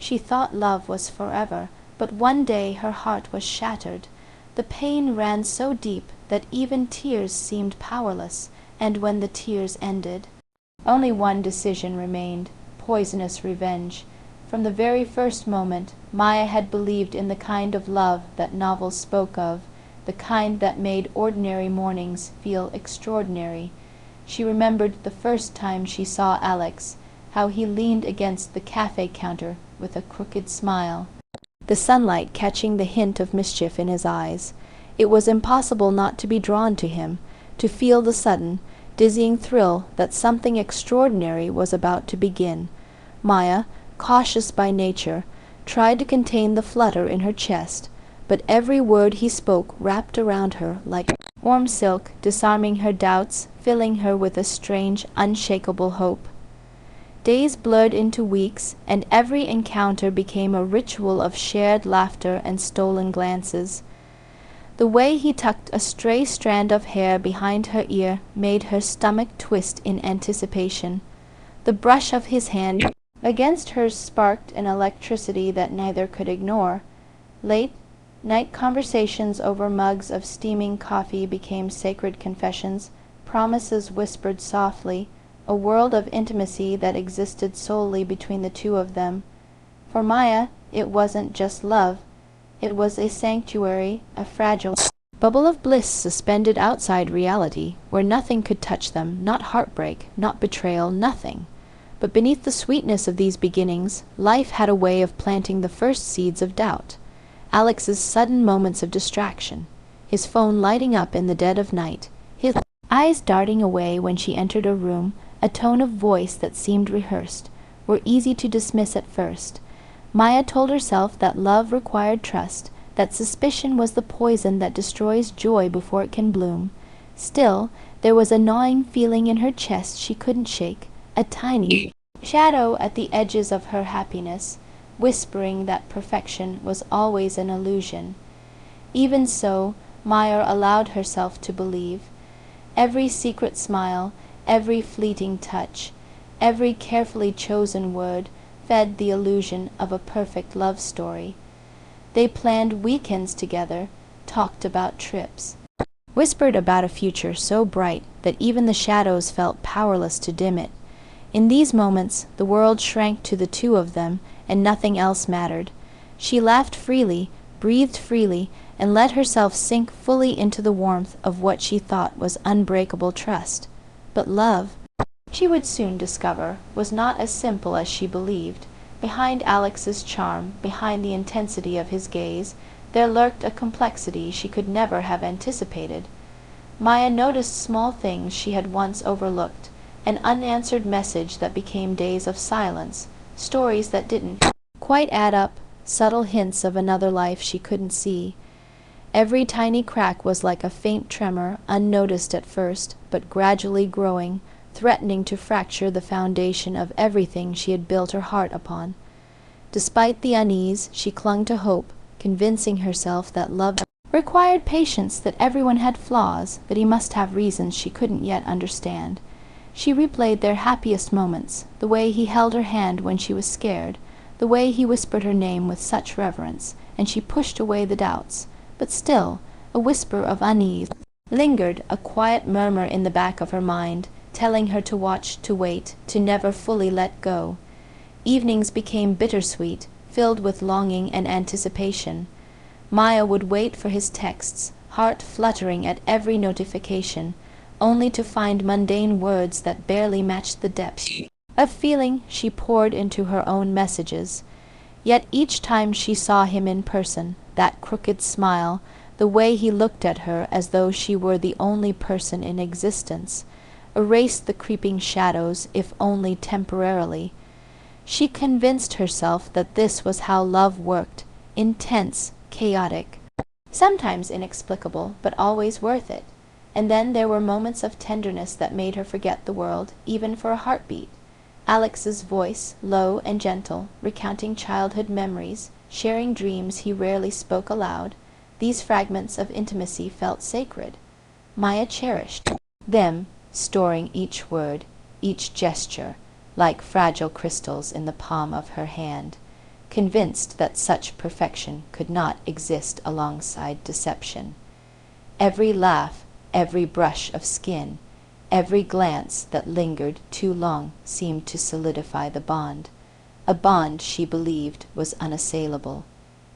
She thought love was forever, but one day her heart was shattered. The pain ran so deep that even tears seemed powerless, and when the tears ended, only one decision remained: poisonous revenge. From the very first moment, Maya had believed in the kind of love that novels spoke of, the kind that made ordinary mornings feel extraordinary. She remembered the first time she saw Alex, how he leaned against the cafe counter with a crooked smile, the sunlight catching the hint of mischief in his eyes. It was impossible not to be drawn to him, to feel the sudden, dizzying thrill that something extraordinary was about to begin. Maya, cautious by nature, tried to contain the flutter in her chest, but every word he spoke wrapped around her like warm silk, disarming her doubts, filling her with a strange, unshakable hope. Days blurred into weeks, and every encounter became a ritual of shared laughter and stolen glances. The way he tucked a stray strand of hair behind her ear made her stomach twist in anticipation. The brush of his hand against hers sparked an electricity that neither could ignore. Late night conversations over mugs of steaming coffee became sacred confessions, promises whispered softly, a world of intimacy that existed solely between the two of them. For Maya, it wasn't just love. It was a sanctuary, a fragile bubble of bliss suspended outside reality, where nothing could touch them, not heartbreak, not betrayal, nothing. But beneath the sweetness of these beginnings, life had a way of planting the first seeds of doubt. Alex's sudden moments of distraction, his phone lighting up in the dead of night, his eyes darting away when she entered a room, a tone of voice that seemed rehearsed, were easy to dismiss at first. Maya told herself that love required trust, that suspicion was the poison that destroys joy before it can bloom. Still, there was a gnawing feeling in her chest she couldn't shake, a tiny shadow at the edges of her happiness, whispering that perfection was always an illusion. Even so, Maya allowed herself to believe. Every secret smile, every fleeting touch, every carefully chosen word fed the illusion of a perfect love story. They planned weekends together, talked about trips, whispered about a future so bright that even the shadows felt powerless to dim it. In these moments, the world shrank to the two of them, and nothing else mattered. She laughed freely, breathed freely, and let herself sink fully into the warmth of what she thought was unbreakable trust. But love, she would soon discover, was not as simple as she believed. Behind Alex's charm, behind the intensity of his gaze, there lurked a complexity she could never have anticipated. Maya noticed small things she had once overlooked, an unanswered message that became days of silence, stories that didn't quite add up, subtle hints of another life she couldn't see. Every tiny crack was like a faint tremor, unnoticed at first, but gradually growing, threatening to fracture the foundation of everything she had built her heart upon. Despite the unease, she clung to hope, convincing herself that love required patience, that everyone had flaws, that he must have reasons she couldn't yet understand. She replayed their happiest moments, the way he held her hand when she was scared, the way he whispered her name with such reverence, and she pushed away the doubts. But still, a whisper of unease lingered, a quiet murmur in the back of her mind, telling her to watch, to wait, to never fully let go. Evenings became bittersweet, filled with longing and anticipation. Maya would wait for his texts, heart fluttering at every notification, only to find mundane words that barely matched the depth of feeling she poured into her own messages. Yet each time she saw him in person, that crooked smile, the way he looked at her as though she were the only person in existence, erased the creeping shadows, if only temporarily. She convinced herself that this was how love worked, intense, chaotic, sometimes inexplicable, but always worth it. And then there were moments of tenderness that made her forget the world, even for a heartbeat. Alex's voice, low and gentle, recounting childhood memories, sharing dreams he rarely spoke aloud, these fragments of intimacy felt sacred. Maya cherished them, storing each word, each gesture, like fragile crystals in the palm of her hand. convinced that such perfection could not exist alongside deception. Every laugh, every brush of skin, every glance that lingered too long seemed to solidify the bond, a bond she believed was unassailable.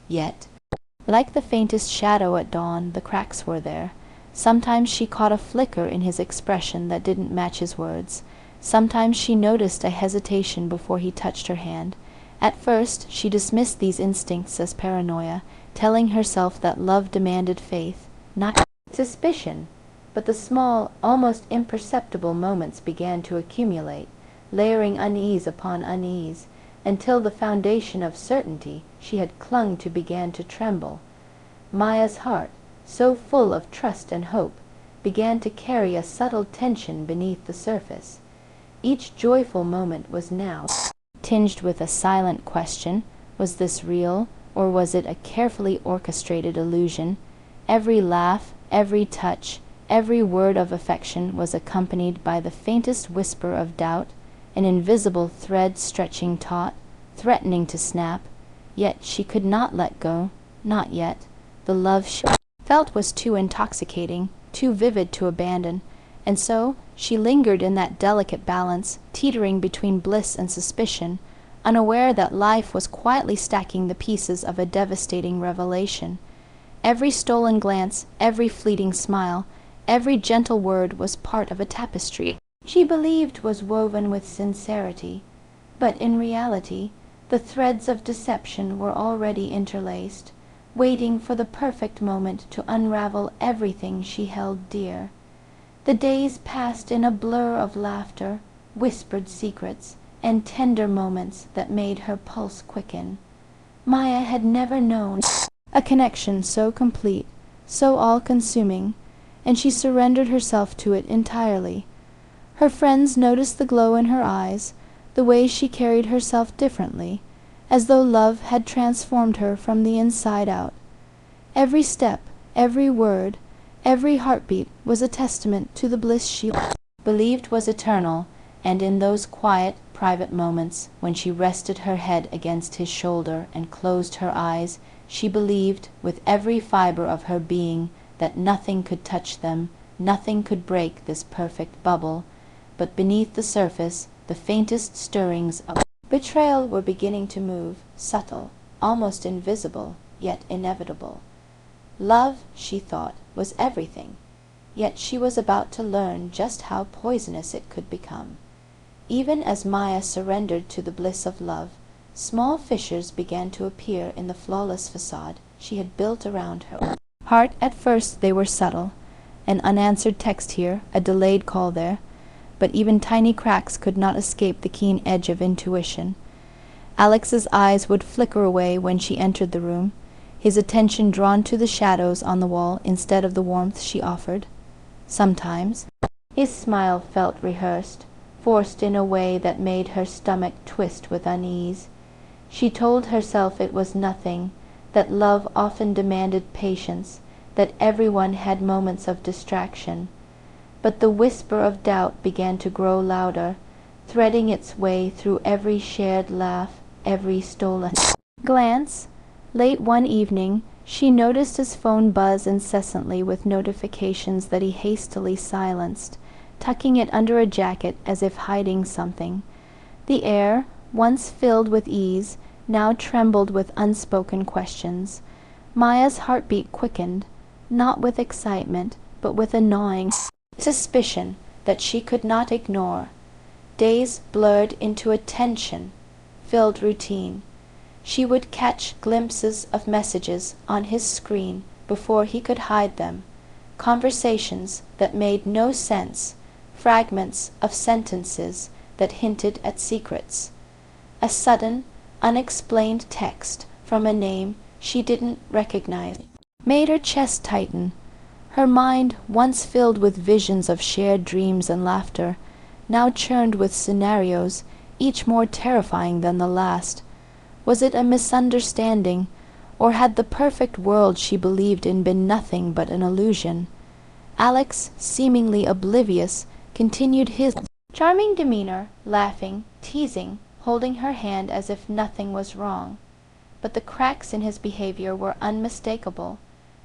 Yet, like the faintest shadow at dawn, the cracks were there. Sometimes she caught a flicker in his expression that didn't match his words. Sometimes she noticed a hesitation before he touched her hand. At first she dismissed these instincts as paranoia, telling herself that love demanded faith, not suspicion. But the small, almost imperceptible moments began to accumulate, layering unease upon unease, until the foundation of certainty she had clung to began to tremble. Maya's heart, so full of trust and hope, began to carry a subtle tension beneath the surface. Each joyful moment was now tinged with a silent question: was this real, or was it a carefully orchestrated illusion? Every laugh, every touch, every word of affection was accompanied by the faintest whisper of doubt, an invisible thread stretching taut, threatening to snap. Yet she could not let go, not yet. The love she felt was too intoxicating, too vivid to abandon, and so she lingered in that delicate balance, teetering between bliss and suspicion, unaware that life was quietly stacking the pieces of a devastating revelation. Every stolen glance, every fleeting smile, every gentle word was part of a tapestry she believed was woven with sincerity, but in reality the threads of deception were already interlaced, waiting for the perfect moment to unravel everything she held dear. The days passed in a blur of laughter, whispered secrets, and tender moments that made her pulse quicken. Maya had never known a connection so complete, so all-consuming, and she surrendered herself to it entirely. Her friends noticed the glow in her eyes, the way she carried herself differently, as though love had transformed her from the inside out. Every step, every word, every heartbeat was a testament to the bliss she believed was eternal, and in those quiet, private moments, when she rested her head against his shoulder and closed her eyes, she believed, with every fiber of her being, that nothing could touch them, nothing could break this perfect bubble. But beneath the surface, the faintest stirrings of betrayal were beginning to move, subtle, almost invisible, yet inevitable. Love, she thought, was everything, yet she was about to learn just how poisonous it could become. Even as Maya surrendered to the bliss of love, small fissures began to appear in the flawless facade she had built around her heart. At first they were subtle, an unanswered text here, a delayed call there, but even tiny cracks could not escape the keen edge of intuition. Alex's eyes would flicker away when she entered the room, his attention drawn to the shadows on the wall instead of the warmth she offered. Sometimes his smile felt rehearsed, forced in a way that made her stomach twist with unease. She told herself it was nothing, that love often demanded patience, that everyone had moments of distraction. But the whisper of doubt began to grow louder, threading its way through every shared laugh, every stolen glance. Late one evening she noticed his phone buzz incessantly with notifications that he hastily silenced, tucking it under a jacket as if hiding something. The air, once filled with ease, now trembled with unspoken questions. Maya's heartbeat quickened, not with excitement, but with a gnawing suspicion that she could not ignore. Days blurred into a tension-filled routine. She would catch glimpses of messages on his screen before he could hide them, conversations that made no sense, fragments of sentences that hinted at secrets. A sudden, unexplained text from a name she didn't recognize made her chest tighten. Her mind, once filled with visions of shared dreams and laughter, now churned with scenarios, each more terrifying than the last. Was it a misunderstanding, or had the perfect world she believed in been nothing but an illusion? Alex, seemingly oblivious, continued his charming demeanor, laughing, teasing, holding her hand as if nothing was wrong. but the cracks in his behavior were unmistakable.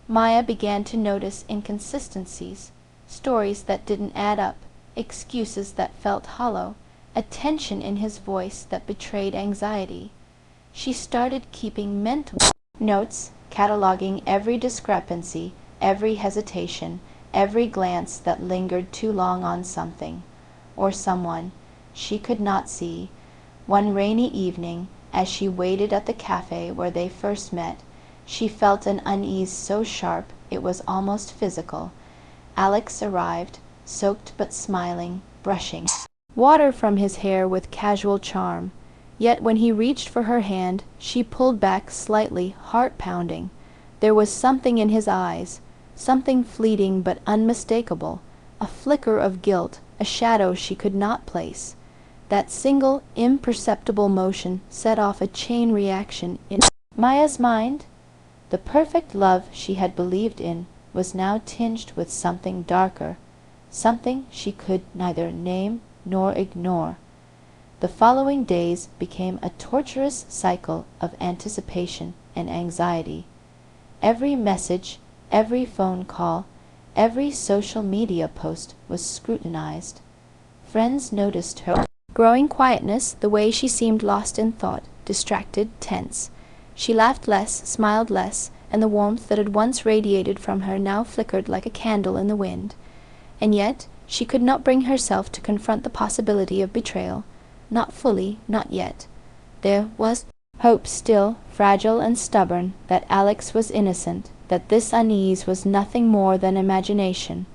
Maya began to notice inconsistencies, stories that didn't add up, excuses that felt hollow, a tension in his voice that betrayed anxiety. She started keeping mental notes, cataloging every discrepancy, every hesitation, every glance that lingered too long on something, or someone, she could not see. One rainy evening, as she waited at the cafe where they first met, she felt an unease so sharp it was almost physical. Alex arrived, soaked but smiling, brushing water from his hair with casual charm. Yet when he reached for her hand, she pulled back slightly, heart-pounding. There was something in his eyes, something fleeting but unmistakable, a flicker of guilt, a shadow she could not place. That single, imperceptible motion set off a chain reaction in Maya's mind. The perfect love she had believed in was now tinged with something darker, something she could neither name nor ignore. The following days became a torturous cycle of anticipation and anxiety. Every message, every phone call, every social media post was scrutinized. Friends noticed her growing quietness, the way she seemed lost in thought, distracted, tense. She laughed less, smiled less, and the warmth that had once radiated from her now flickered like a candle in the wind. And yet she could not bring herself to confront the possibility of betrayal. Not fully, not yet. There was hope still, fragile and stubborn, that Alex was innocent, that this unease was nothing more than imagination.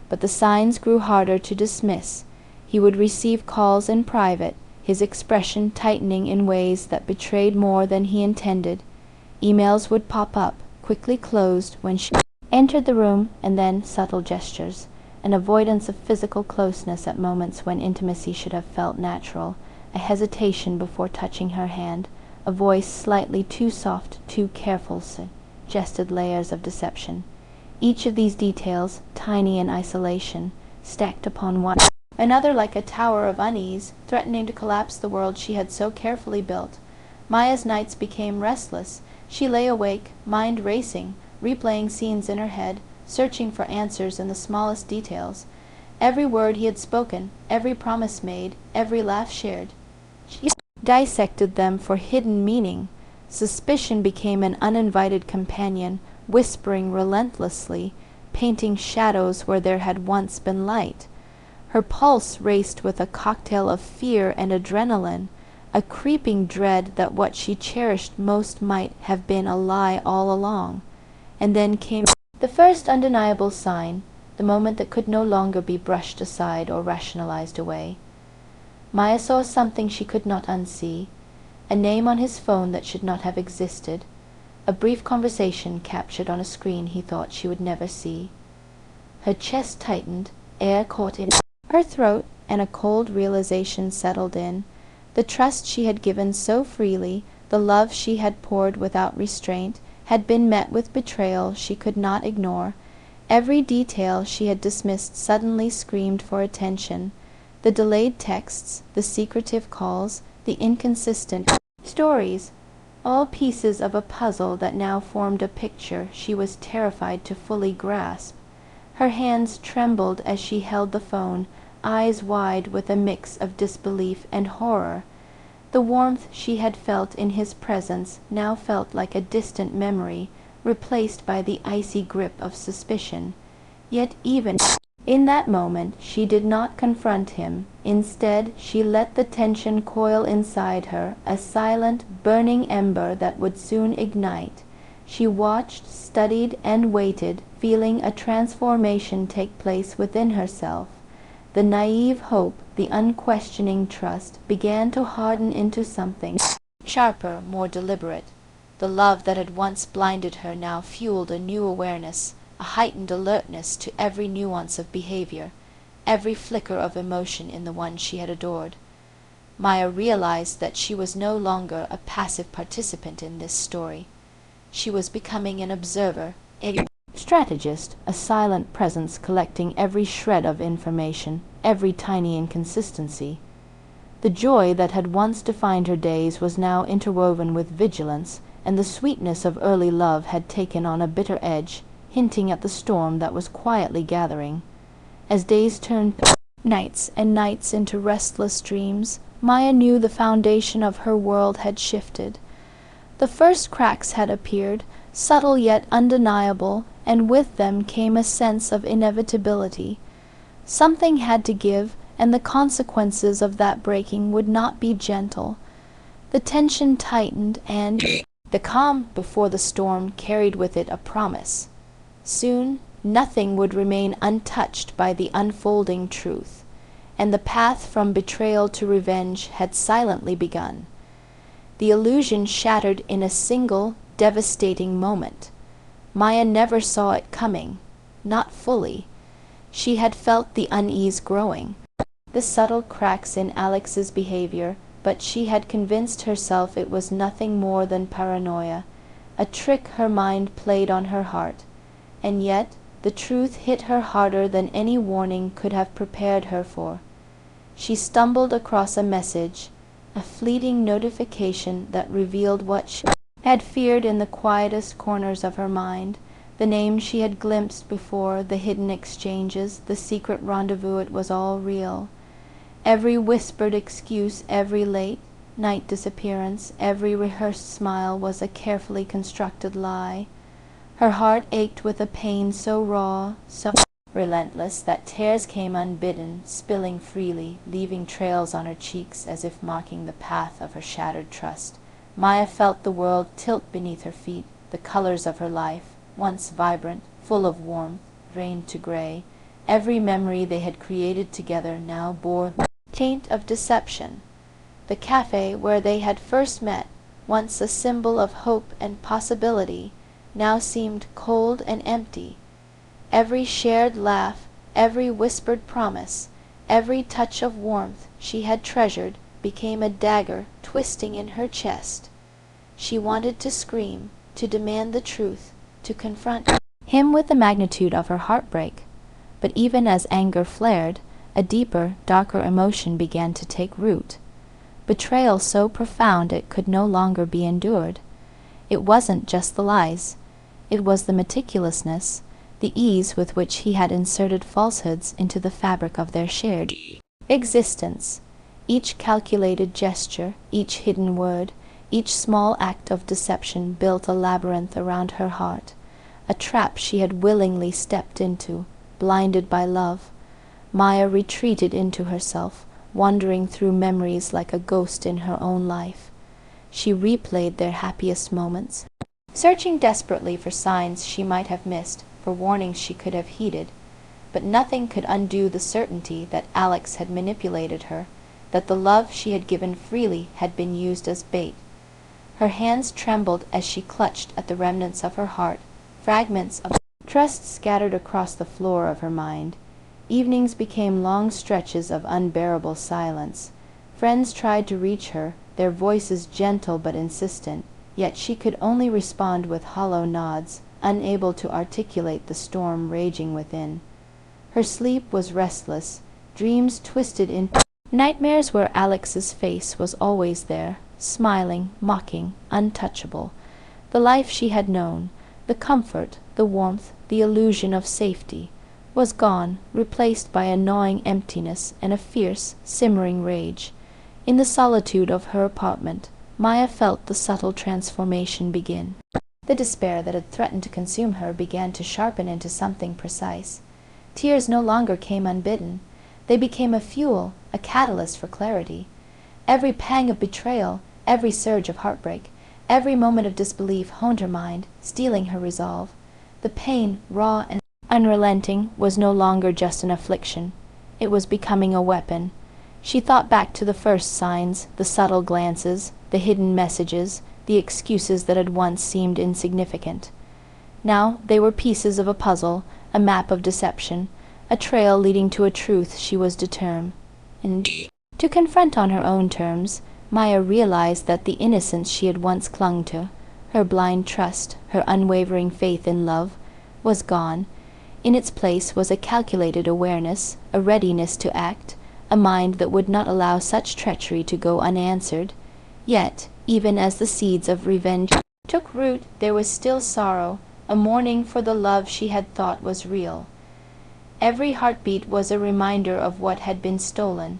But the signs grew harder to dismiss. He would receive calls in private, his expression tightening in ways that betrayed more than he intended. Emails would pop up, quickly closed when she entered the room, and then subtle gestures, an avoidance of physical closeness at moments when intimacy should have felt natural, a hesitation before touching her hand, a voice slightly too soft, too careful, suggested layers of deception. Each of these details, tiny in isolation, stacked upon one another like a tower of unease, threatening to collapse the world she had so carefully built. Maya's nights became restless. She lay awake, mind racing, replaying scenes in her head, searching for answers in the smallest details. Every word he had spoken, every promise made, every laugh shared, she dissected them for hidden meaning. Suspicion became an uninvited companion, whispering relentlessly, painting shadows where there had once been light. Her pulse raced with a cocktail of fear and adrenaline, a creeping dread that what she cherished most might have been a lie all along. And then came the first undeniable sign, the moment that could no longer be brushed aside or rationalized away. Maya saw something she could not unsee, a name on his phone that should not have existed, a brief conversation captured on a screen he thought she would never see. Her chest tightened, air caught in her throat, and a cold realization settled in. The trust she had given so freely, the love she had poured without restraint, had been met with betrayal she could not ignore. Every detail she had dismissed suddenly screamed for attention. The delayed texts, the secretive calls, the inconsistent stories, all pieces of a puzzle that now formed a picture she was terrified to fully grasp. Her hands trembled as she held the phone, eyes wide with a mix of disbelief and horror. The warmth she had felt in his presence now felt like a distant memory, replaced by the icy grip of suspicion. Yet even in that moment she did not confront him. Instead, she let the tension coil inside her, a silent, burning ember that would soon ignite. She watched, studied, and waited, feeling a transformation take place within herself. The naive hope, the unquestioning trust, began to harden into something sharper, more deliberate. The love that had once blinded her now fueled a new awareness, a heightened alertness to every nuance of behavior, every flicker of emotion in the one she had adored. Maya realized that she was no longer a passive participant in this story. She was becoming an observer, a strategist, a silent presence collecting every shred of information, every tiny inconsistency. The joy that had once defined her days was now interwoven with vigilance, and the sweetness of early love had taken on a bitter edge, hinting at the storm that was quietly gathering. As days turned nights and nights into restless dreams, Maya knew the foundation of her world had shifted. The first cracks had appeared, subtle yet undeniable, and with them came a sense of inevitability. Something had to give, and the consequences of that breaking would not be gentle. The tension tightened, and the calm before the storm carried with it a promise. Soon, nothing would remain untouched by the unfolding truth, and the path from betrayal to revenge had silently begun. The illusion shattered in a single, devastating moment. Maya never saw it coming, not fully. She had felt the unease growing, the subtle cracks in Alex's behavior, but she had convinced herself it was nothing more than paranoia, a trick her mind played on her heart. And yet the truth hit her harder than any warning could have prepared her for. She stumbled across a message, a fleeting notification that revealed what she had feared in the quietest corners of her mind, the names she had glimpsed before, the hidden exchanges, the secret rendezvous. It was all real. Every whispered excuse, every late night disappearance, every rehearsed smile was a carefully constructed lie. Her heart ached with a pain so raw, so relentless, that tears came unbidden, spilling freely, leaving trails on her cheeks as if marking the path of her shattered trust. Maya felt the world tilt beneath her feet. The colors of her life, once vibrant, full of warmth, drained to gray. Every memory they had created together now bore the taint of deception. The cafe where they had first met, once a symbol of hope and possibility, now seemed cold and empty. Every shared laugh, every whispered promise, every touch of warmth she had treasured became a dagger twisting in her chest. She wanted to scream, to demand the truth, to confront him with the magnitude of her heartbreak. But even as anger flared, a deeper, darker emotion began to take root. Betrayal so profound it could no longer be endured. It wasn't just the lies. It was the meticulousness, the ease with which he had inserted falsehoods into the fabric of their shared existence. Each calculated gesture, each hidden word, each small act of deception built a labyrinth around her heart, a trap she had willingly stepped into, blinded by love. Maya retreated into herself, wandering through memories like a ghost in her own life. She replayed their happiest moments, searching desperately for signs she might have missed, for warnings she could have heeded. But nothing could undo the certainty that Alex had manipulated her, that the love she had given freely had been used as bait. Her hands trembled as she clutched at the remnants of her heart, fragments of trust scattered across the floor of her mind. Evenings became long stretches of unbearable silence. Friends tried to reach her, their voices gentle but insistent, yet she could only respond with hollow nods, unable to articulate the storm raging within. Her sleep was restless, dreams twisted into nightmares where Alex's face was always there, smiling, mocking, untouchable. The life she had known, the comfort, the warmth, the illusion of safety, was gone, replaced by a gnawing emptiness and a fierce, simmering rage. In the solitude of her apartment, Maya felt the subtle transformation begin. The despair that had threatened to consume her began to sharpen into something precise. Tears no longer came unbidden. They became a fuel, a catalyst for clarity. Every pang of betrayal, every surge of heartbreak, every moment of disbelief honed her mind, steeling her resolve. The pain, raw and unrelenting, was no longer just an affliction. It was becoming a weapon. She thought back to the first signs, the subtle glances, the hidden messages, the excuses that had once seemed insignificant. Now they were pieces of a puzzle, a map of deception, a trail leading to a truth she was determined to confront on her own terms. Maya realized that the innocence she had once clung to, her blind trust, her unwavering faith in love, was gone. In its place was a calculated awareness, a readiness to act, a mind that would not allow such treachery to go unanswered. Yet, even as the seeds of revenge took root, there was still sorrow, a mourning for the love she had thought was real. Every heartbeat was a reminder of what had been stolen,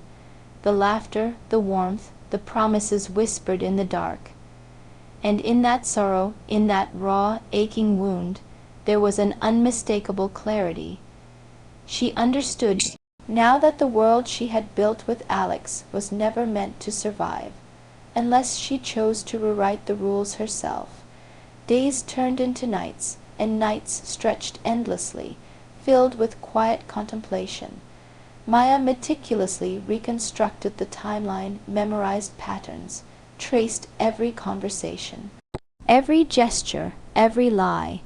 the laughter, the warmth, the promises whispered in the dark. And in that sorrow, in that raw, aching wound, there was an unmistakable clarity. She understood now that the world she had built with Alex was never meant to survive, unless she chose to rewrite the rules herself. Days turned into nights, and nights stretched endlessly, filled with quiet contemplation. Maya meticulously reconstructed the timeline, memorized patterns, traced every conversation, every gesture, every lie.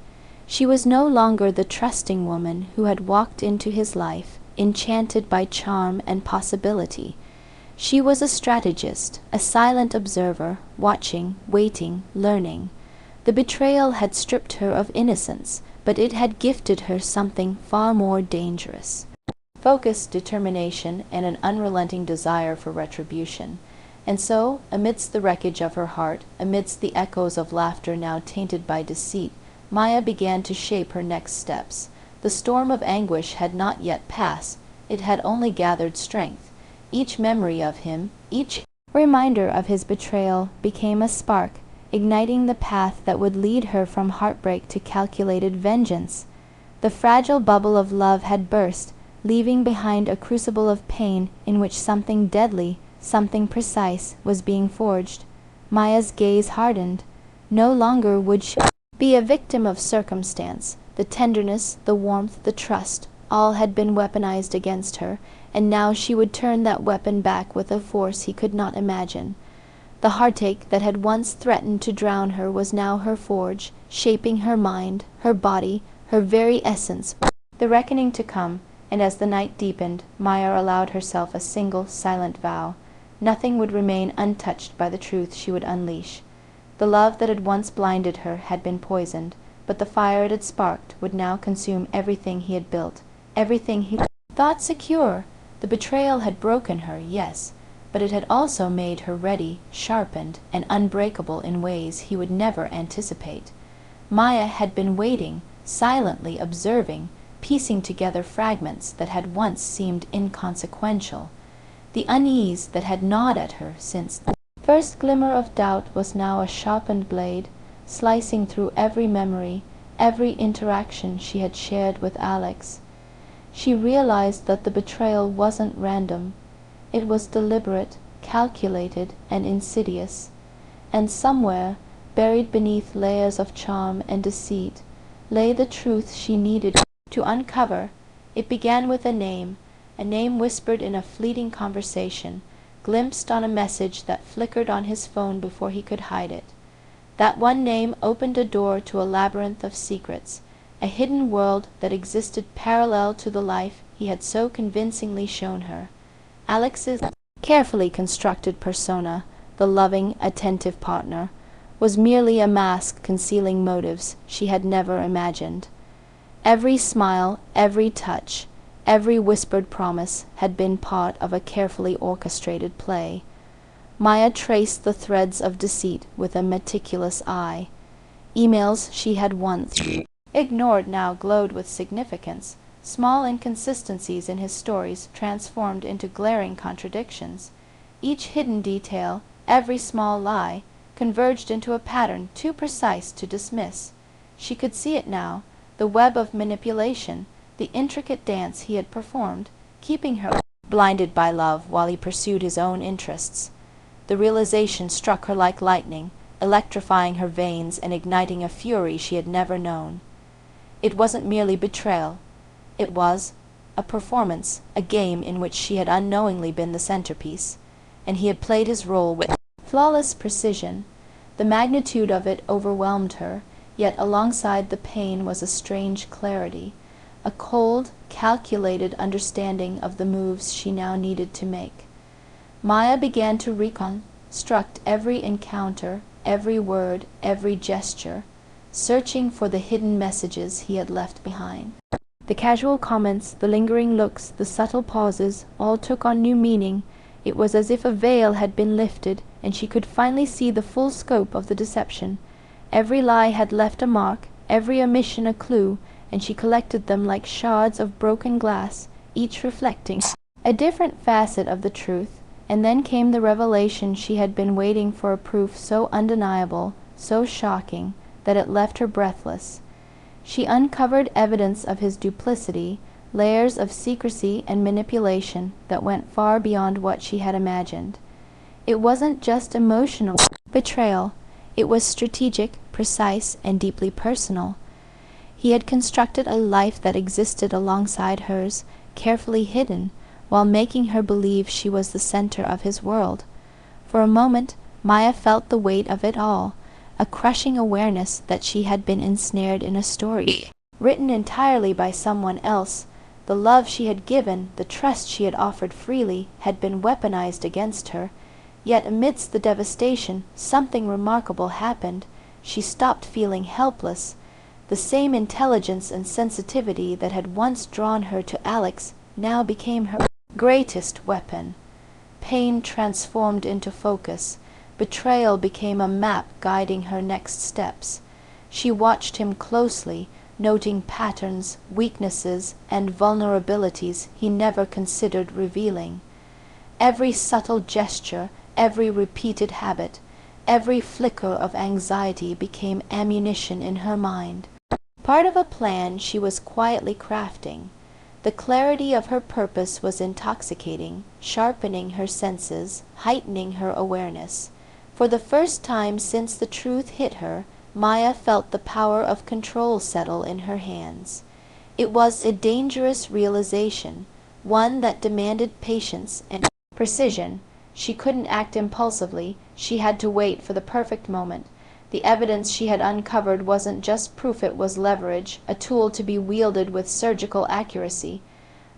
She was no longer the trusting woman who had walked into his life, enchanted by charm and possibility. She was a strategist, a silent observer, watching, waiting, learning. The betrayal had stripped her of innocence, but it had gifted her something far more dangerous. Focus, determination, and an unrelenting desire for retribution. And so, amidst the wreckage of her heart, amidst the echoes of laughter now tainted by deceit, Maya began to shape her next steps. The storm of anguish had not yet passed, it had only gathered strength. Each memory of him, each reminder of his betrayal became a spark, igniting the path that would lead her from heartbreak to calculated vengeance. The fragile bubble of love had burst, leaving behind a crucible of pain in which something deadly, something precise, was being forged. Maya's gaze hardened. No longer would she be a victim of circumstance. The tenderness, the warmth, the trust, all had been weaponized against her, and now she would turn that weapon back with a force he could not imagine. The heartache that had once threatened to drown her was now her forge, shaping her mind, her body, her very essence. The reckoning to come, and as the night deepened, Maya allowed herself a single, silent vow. Nothing would remain untouched by the truth she would unleash. The love that had once blinded her had been poisoned, but the fire it had sparked would now consume everything he had built, everything he thought secure. The betrayal had broken her, yes, but it had also made her ready, sharpened, and unbreakable in ways he would never anticipate. Maya had been waiting, silently observing, piecing together fragments that had once seemed inconsequential. The unease that had gnawed at her since the first glimmer of doubt was now a sharpened blade, slicing through every memory, every interaction she had shared with Alex. She realized that the betrayal wasn't random. It was deliberate, calculated, and insidious. And somewhere, buried beneath layers of charm and deceit, lay the truth she needed to uncover. It began with a name whispered in a fleeting conversation, glimpsed on a message that flickered on his phone before he could hide it. That one name opened a door to a labyrinth of secrets, a hidden world that existed parallel to the life he had so convincingly shown her. Alex's carefully constructed persona, the loving, attentive partner, was merely a mask concealing motives she had never imagined. Every smile, every touch, every whispered promise had been part of a carefully orchestrated play. Maya traced the threads of deceit with a meticulous eye. Emails she had once ignored now glowed with significance. Small inconsistencies in his stories transformed into glaring contradictions. Each hidden detail, every small lie, converged into a pattern too precise to dismiss. She could see it now, the web of manipulation, the intricate dance he had performed, keeping her blinded by love while he pursued his own interests. The realization struck her like lightning, electrifying her veins and igniting a fury she had never known. It wasn't merely betrayal. It was a performance, a game in which she had unknowingly been the centerpiece, and he had played his role with flawless precision. The magnitude of it overwhelmed her, yet alongside the pain was a strange clarity, a cold, calculated understanding of the moves she now needed to make. Maya began to reconstruct every encounter, every word, every gesture, searching for the hidden messages he had left behind. The casual comments, the lingering looks, the subtle pauses, all took on new meaning. It was as if a veil had been lifted, and she could finally see the full scope of the deception. Every lie had left a mark, every omission a clue, and she collected them like shards of broken glass, each reflecting a different facet of the truth. And then came the revelation she had been waiting for, a proof so undeniable, so shocking, that it left her breathless. She uncovered evidence of his duplicity, layers of secrecy and manipulation that went far beyond what she had imagined. It wasn't just emotional betrayal. It was strategic, precise, and deeply personal. He had constructed a life that existed alongside hers, carefully hidden, while making her believe she was the center of his world. For a moment, Maya felt the weight of it all, a crushing awareness that she had been ensnared in a story written entirely by someone else. The love she had given, the trust she had offered freely, had been weaponized against her. Yet amidst the devastation, something remarkable happened. She stopped feeling helpless. The same intelligence and sensitivity that had once drawn her to Alex now became her greatest weapon. Pain transformed into focus. Betrayal became a map guiding her next steps. She watched him closely, noting patterns, weaknesses, and vulnerabilities he never considered revealing. Every subtle gesture, every repeated habit, every flicker of anxiety became ammunition in her mind. Part of a plan she was quietly crafting. The clarity of her purpose was intoxicating, sharpening her senses, heightening her awareness. For the first time since the truth hit her, Maya felt the power of control settle in her hands. It was a dangerous realization, one that demanded patience and precision. She couldn't act impulsively. She had to wait for the perfect moment. The evidence she had uncovered wasn't just proof, it was leverage, a tool to be wielded with surgical accuracy.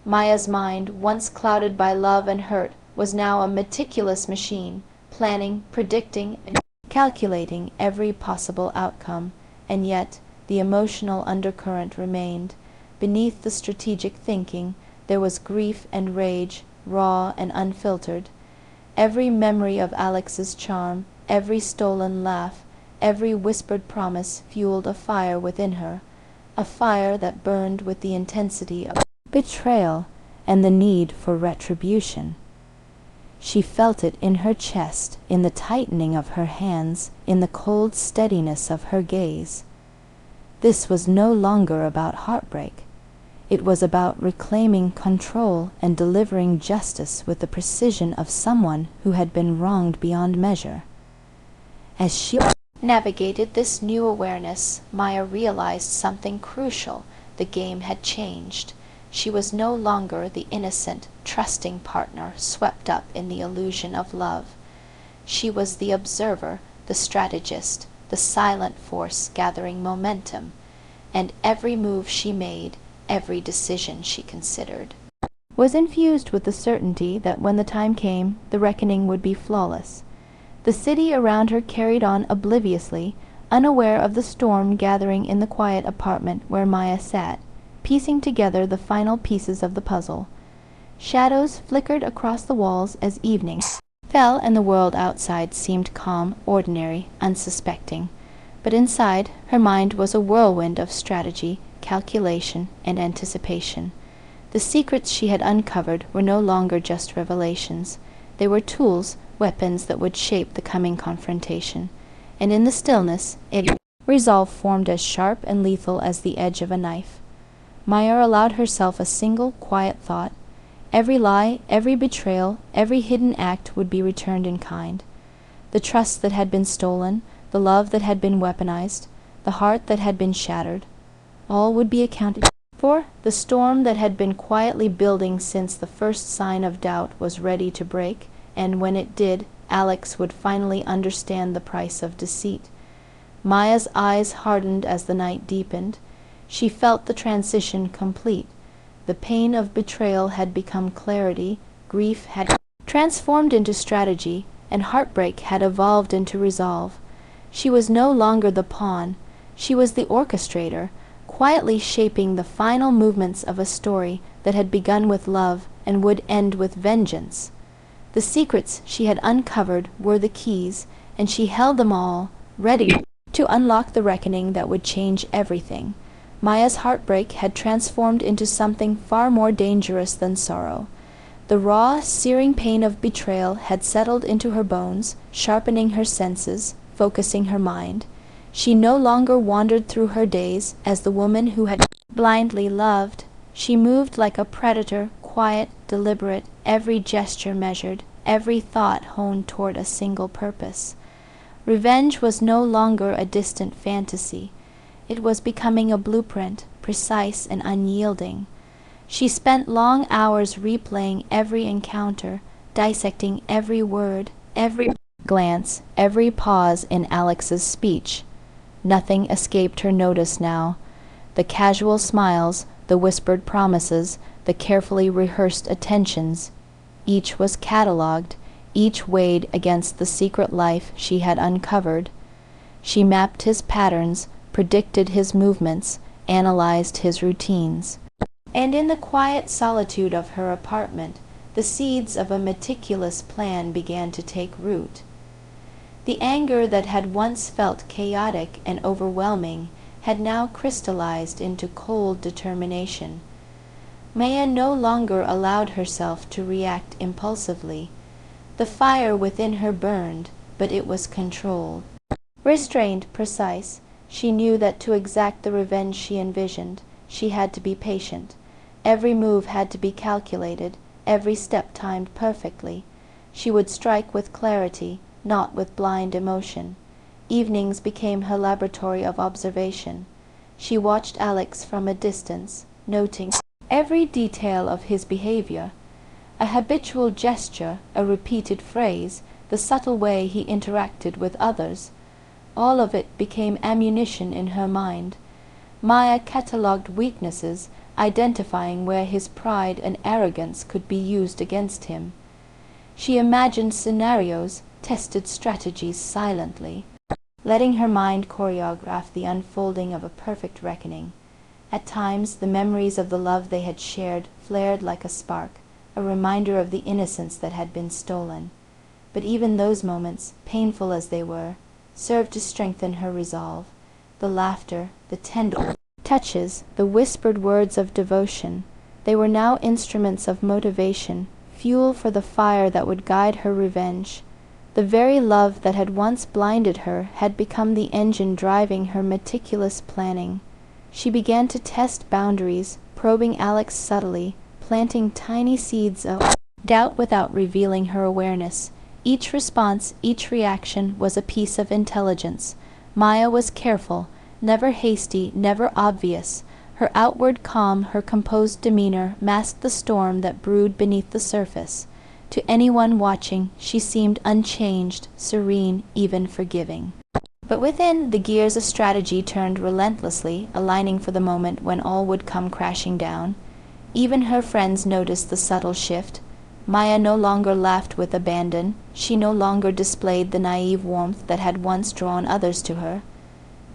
Maya's mind, once clouded by love and hurt, was now a meticulous machine, planning, predicting, and calculating every possible outcome. And yet the emotional undercurrent remained. Beneath the strategic thinking there was grief and rage, raw and unfiltered. Every memory of Alex's charm, every stolen laugh, every whispered promise fueled a fire within her, a fire that burned with the intensity of betrayal and the need for retribution. She felt it in her chest, in the tightening of her hands, in the cold steadiness of her gaze. This was no longer about heartbreak. It was about reclaiming control and delivering justice with the precision of someone who had been wronged beyond measure. As she navigated this new awareness, Maya realized something crucial. The game had changed. She was no longer the innocent, trusting partner swept up in the illusion of love. She was the observer, the strategist, the silent force gathering momentum, and every move she made, every decision she considered, was infused with the certainty that when the time came, the reckoning would be flawless. The city around her carried on obliviously, unaware of the storm gathering in the quiet apartment where Maya sat, piecing together the final pieces of the puzzle. Shadows flickered across the walls as evening fell, and the world outside seemed calm, ordinary, unsuspecting. But inside, her mind was a whirlwind of strategy, calculation, and anticipation. The secrets she had uncovered were no longer just revelations. They were tools, weapons that would shape the coming confrontation. And in the stillness, resolve formed as sharp and lethal as the edge of a knife. Maya allowed herself a single, quiet thought. Every lie, every betrayal, every hidden act would be returned in kind. The trust that had been stolen, the love that had been weaponized, the heart that had been shattered, all would be accounted for. The storm that had been quietly building since the first sign of doubt was ready to break, and when it did, Alex would finally understand the price of deceit. Maya's eyes hardened as the night deepened. She felt the transition complete. The pain of betrayal had become clarity, grief had transformed into strategy, and heartbreak had evolved into resolve. She was no longer the pawn. She was the orchestrator, quietly shaping the final movements of a story that had begun with love and would end with vengeance. The secrets she had uncovered were the keys, and she held them all, ready to unlock the reckoning that would change everything. Maya's heartbreak had transformed into something far more dangerous than sorrow. The raw, searing pain of betrayal had settled into her bones, sharpening her senses, focusing her mind. She no longer wandered through her days as the woman who had blindly loved. She moved like a predator, quiet, deliberate, every gesture measured, every thought honed toward a single purpose. Revenge was no longer a distant fantasy. It was becoming a blueprint, precise and unyielding. She spent long hours replaying every encounter, dissecting every word, every glance, every pause in Alex's speech. Nothing escaped her notice now. The casual smiles, the whispered promises, the carefully rehearsed attentions. Each was catalogued, each weighed against the secret life she had uncovered. She mapped his patterns, predicted his movements, analyzed his routines. And in the quiet solitude of her apartment, the seeds of a meticulous plan began to take root. The anger that had once felt chaotic and overwhelming had now crystallized into cold determination. Maya no longer allowed herself to react impulsively. The fire within her burned, but it was controlled. Restrained, precise, she knew that to exact the revenge she envisioned, she had to be patient. Every move had to be calculated, every step timed perfectly. She would strike with clarity, not with blind emotion. Evenings became her laboratory of observation. She watched Alex from a distance, noting every detail of his behavior. A habitual gesture, a repeated phrase, the subtle way he interacted with others. All of it became ammunition in her mind. Maya catalogued weaknesses, identifying where his pride and arrogance could be used against him. She imagined scenarios, tested strategies silently, letting her mind choreograph the unfolding of a perfect reckoning. At times the memories of the love they had shared flared like a spark, a reminder of the innocence that had been stolen. But even those moments, painful as they were, served to strengthen her resolve. The laughter, the tender touches, the whispered words of devotion, they were now instruments of motivation, fuel for the fire that would guide her revenge. The very love that had once blinded her had become the engine driving her meticulous planning. She began to test boundaries, probing Alex subtly, planting tiny seeds of doubt without revealing her awareness. Each response, each reaction was a piece of intelligence. Maya was careful, never hasty, never obvious. Her outward calm, her composed demeanor masked the storm that brewed beneath the surface. To anyone watching, she seemed unchanged, serene, even forgiving. But within, the gears of strategy turned relentlessly, aligning for the moment when all would come crashing down. Even her friends noticed the subtle shift. Maya no longer laughed with abandon. She no longer displayed the naive warmth that had once drawn others to her.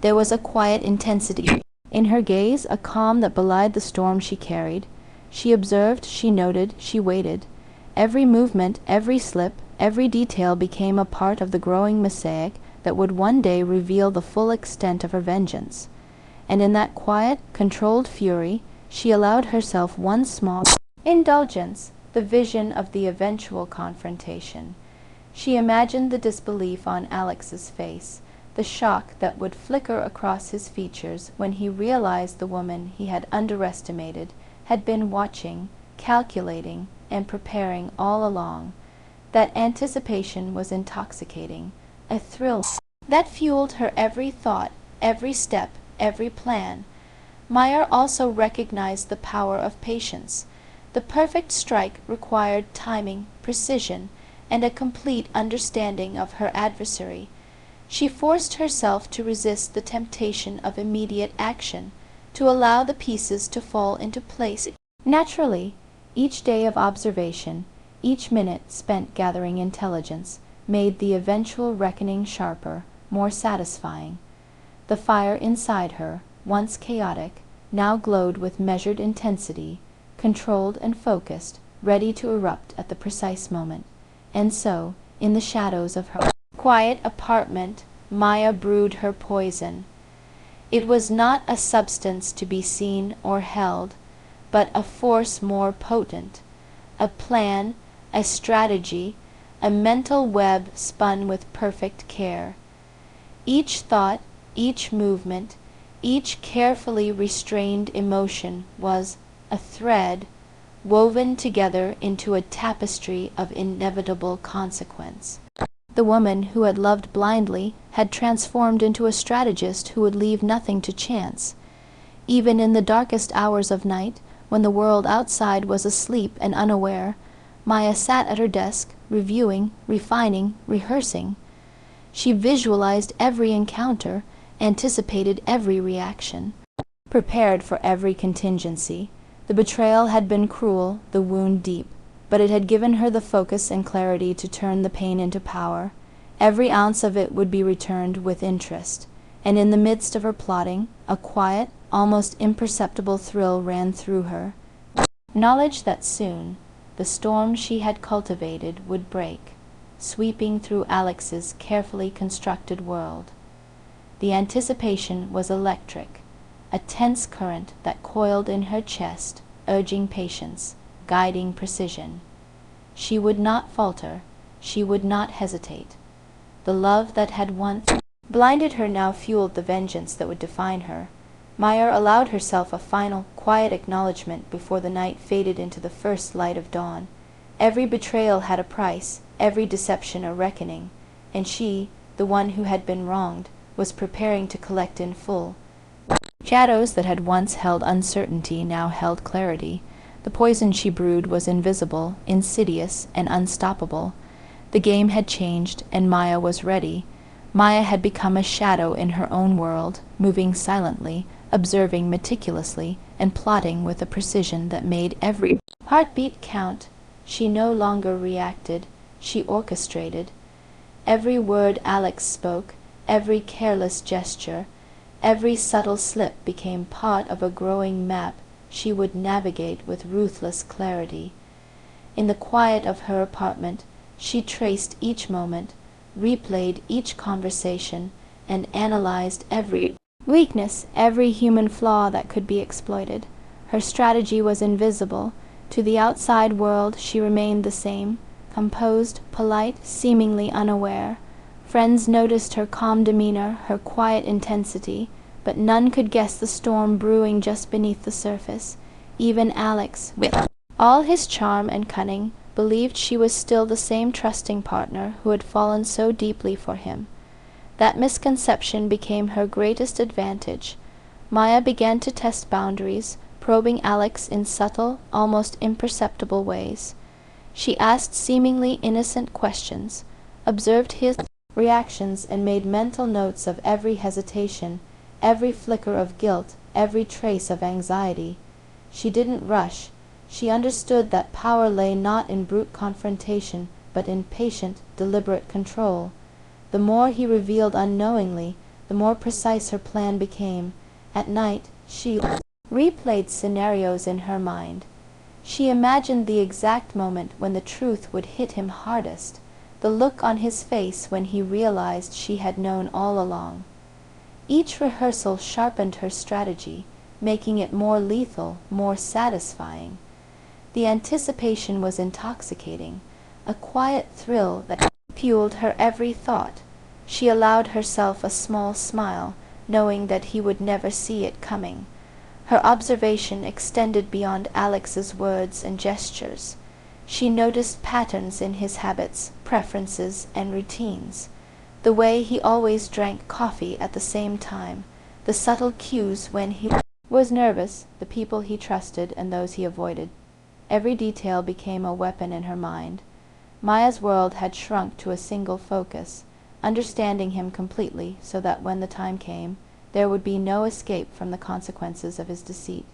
There was a quiet intensity in her gaze, a calm that belied the storm she carried. She observed, she noted, she waited. Every movement, every slip, every detail became a part of the growing mosaic that would one day reveal the full extent of her vengeance. And in that quiet, controlled fury, she allowed herself one small indulgence, the vision of the eventual confrontation. She imagined the disbelief on Alex's face, the shock that would flicker across his features when he realized the woman he had underestimated had been watching, calculating, and preparing all along. That anticipation was intoxicating, a thrill that fueled her every thought, every step, every plan. Maya also recognized the power of patience. The perfect strike required timing, precision, and a complete understanding of her adversary. She forced herself to resist the temptation of immediate action, to allow the pieces to fall into place naturally. Each day of observation, each minute spent gathering intelligence, made the eventual reckoning sharper, more satisfying. The fire inside her, once chaotic, now glowed with measured intensity, controlled and focused, ready to erupt at the precise moment. And so, in the shadows of her quiet apartment, Maya brewed her poison. It was not a substance to be seen or held, but a force more potent, a plan, a strategy, a mental web spun with perfect care. Each thought, each movement, each carefully restrained emotion was a thread woven together into a tapestry of inevitable consequence. The woman who had loved blindly had transformed into a strategist who would leave nothing to chance. Even in the darkest hours of night, when the world outside was asleep and unaware, Maya sat at her desk, reviewing, refining, rehearsing. She visualized every encounter, anticipated every reaction, prepared for every contingency. The betrayal had been cruel, the wound deep, but it had given her the focus and clarity to turn the pain into power. Every ounce of it would be returned with interest, and in the midst of her plotting, a quiet, almost imperceptible thrill ran through her. Knowledge that soon the storm she had cultivated would break, sweeping through Alex's carefully constructed world. The anticipation was electric, a tense current that coiled in her chest, urging patience, guiding precision. She would not falter, she would not hesitate. The love that had once blinded her now fueled the vengeance that would define her. Maya allowed herself a final, quiet acknowledgment before the night faded into the first light of dawn. Every betrayal had a price, every deception a reckoning, and she, the one who had been wronged, was preparing to collect in full. Shadows that had once held uncertainty now held clarity. The poison she brewed was invisible, insidious, and unstoppable. The game had changed, and Maya was ready. Maya had become a shadow in her own world, moving silently, observing meticulously, and plotting with a precision that made every heartbeat count. She no longer reacted, she orchestrated. Every word Alex spoke, every careless gesture, every subtle slip became part of a growing map she would navigate with ruthless clarity. In the quiet of her apartment, she traced each moment, replayed each conversation, and analyzed every weakness, every human flaw that could be exploited. Her strategy was invisible. To the outside world she remained the same, composed, polite, seemingly unaware. Friends noticed her calm demeanor, her quiet intensity, but none could guess the storm brewing just beneath the surface. Even Alex, with all his charm and cunning, believed she was still the same trusting partner who had fallen so deeply for him. That misconception became her greatest advantage. Maya began to test boundaries, probing Alex in subtle, almost imperceptible ways. She asked seemingly innocent questions, observed his reactions, and made mental notes of every hesitation, every flicker of guilt, every trace of anxiety. She didn't rush. She understood that power lay not in brute confrontation, but in patient, deliberate control. The more he revealed unknowingly, the more precise her plan became. At night, she replayed scenarios in her mind. She imagined the exact moment when the truth would hit him hardest, the look on his face when he realized she had known all along. Each rehearsal sharpened her strategy, making it more lethal, more satisfying. The anticipation was intoxicating, a quiet thrill that fueled her every thought. She allowed herself a small smile, knowing that he would never see it coming. Her observation extended beyond Alex's words and gestures. She noticed patterns in his habits, preferences, and routines. The way he always drank coffee at the same time, the subtle cues when he was nervous, the people he trusted and those he avoided. Every detail became a weapon in her mind. Maya's world had shrunk to a single focus, understanding him completely so that when the time came, there would be no escape from the consequences of his deceit.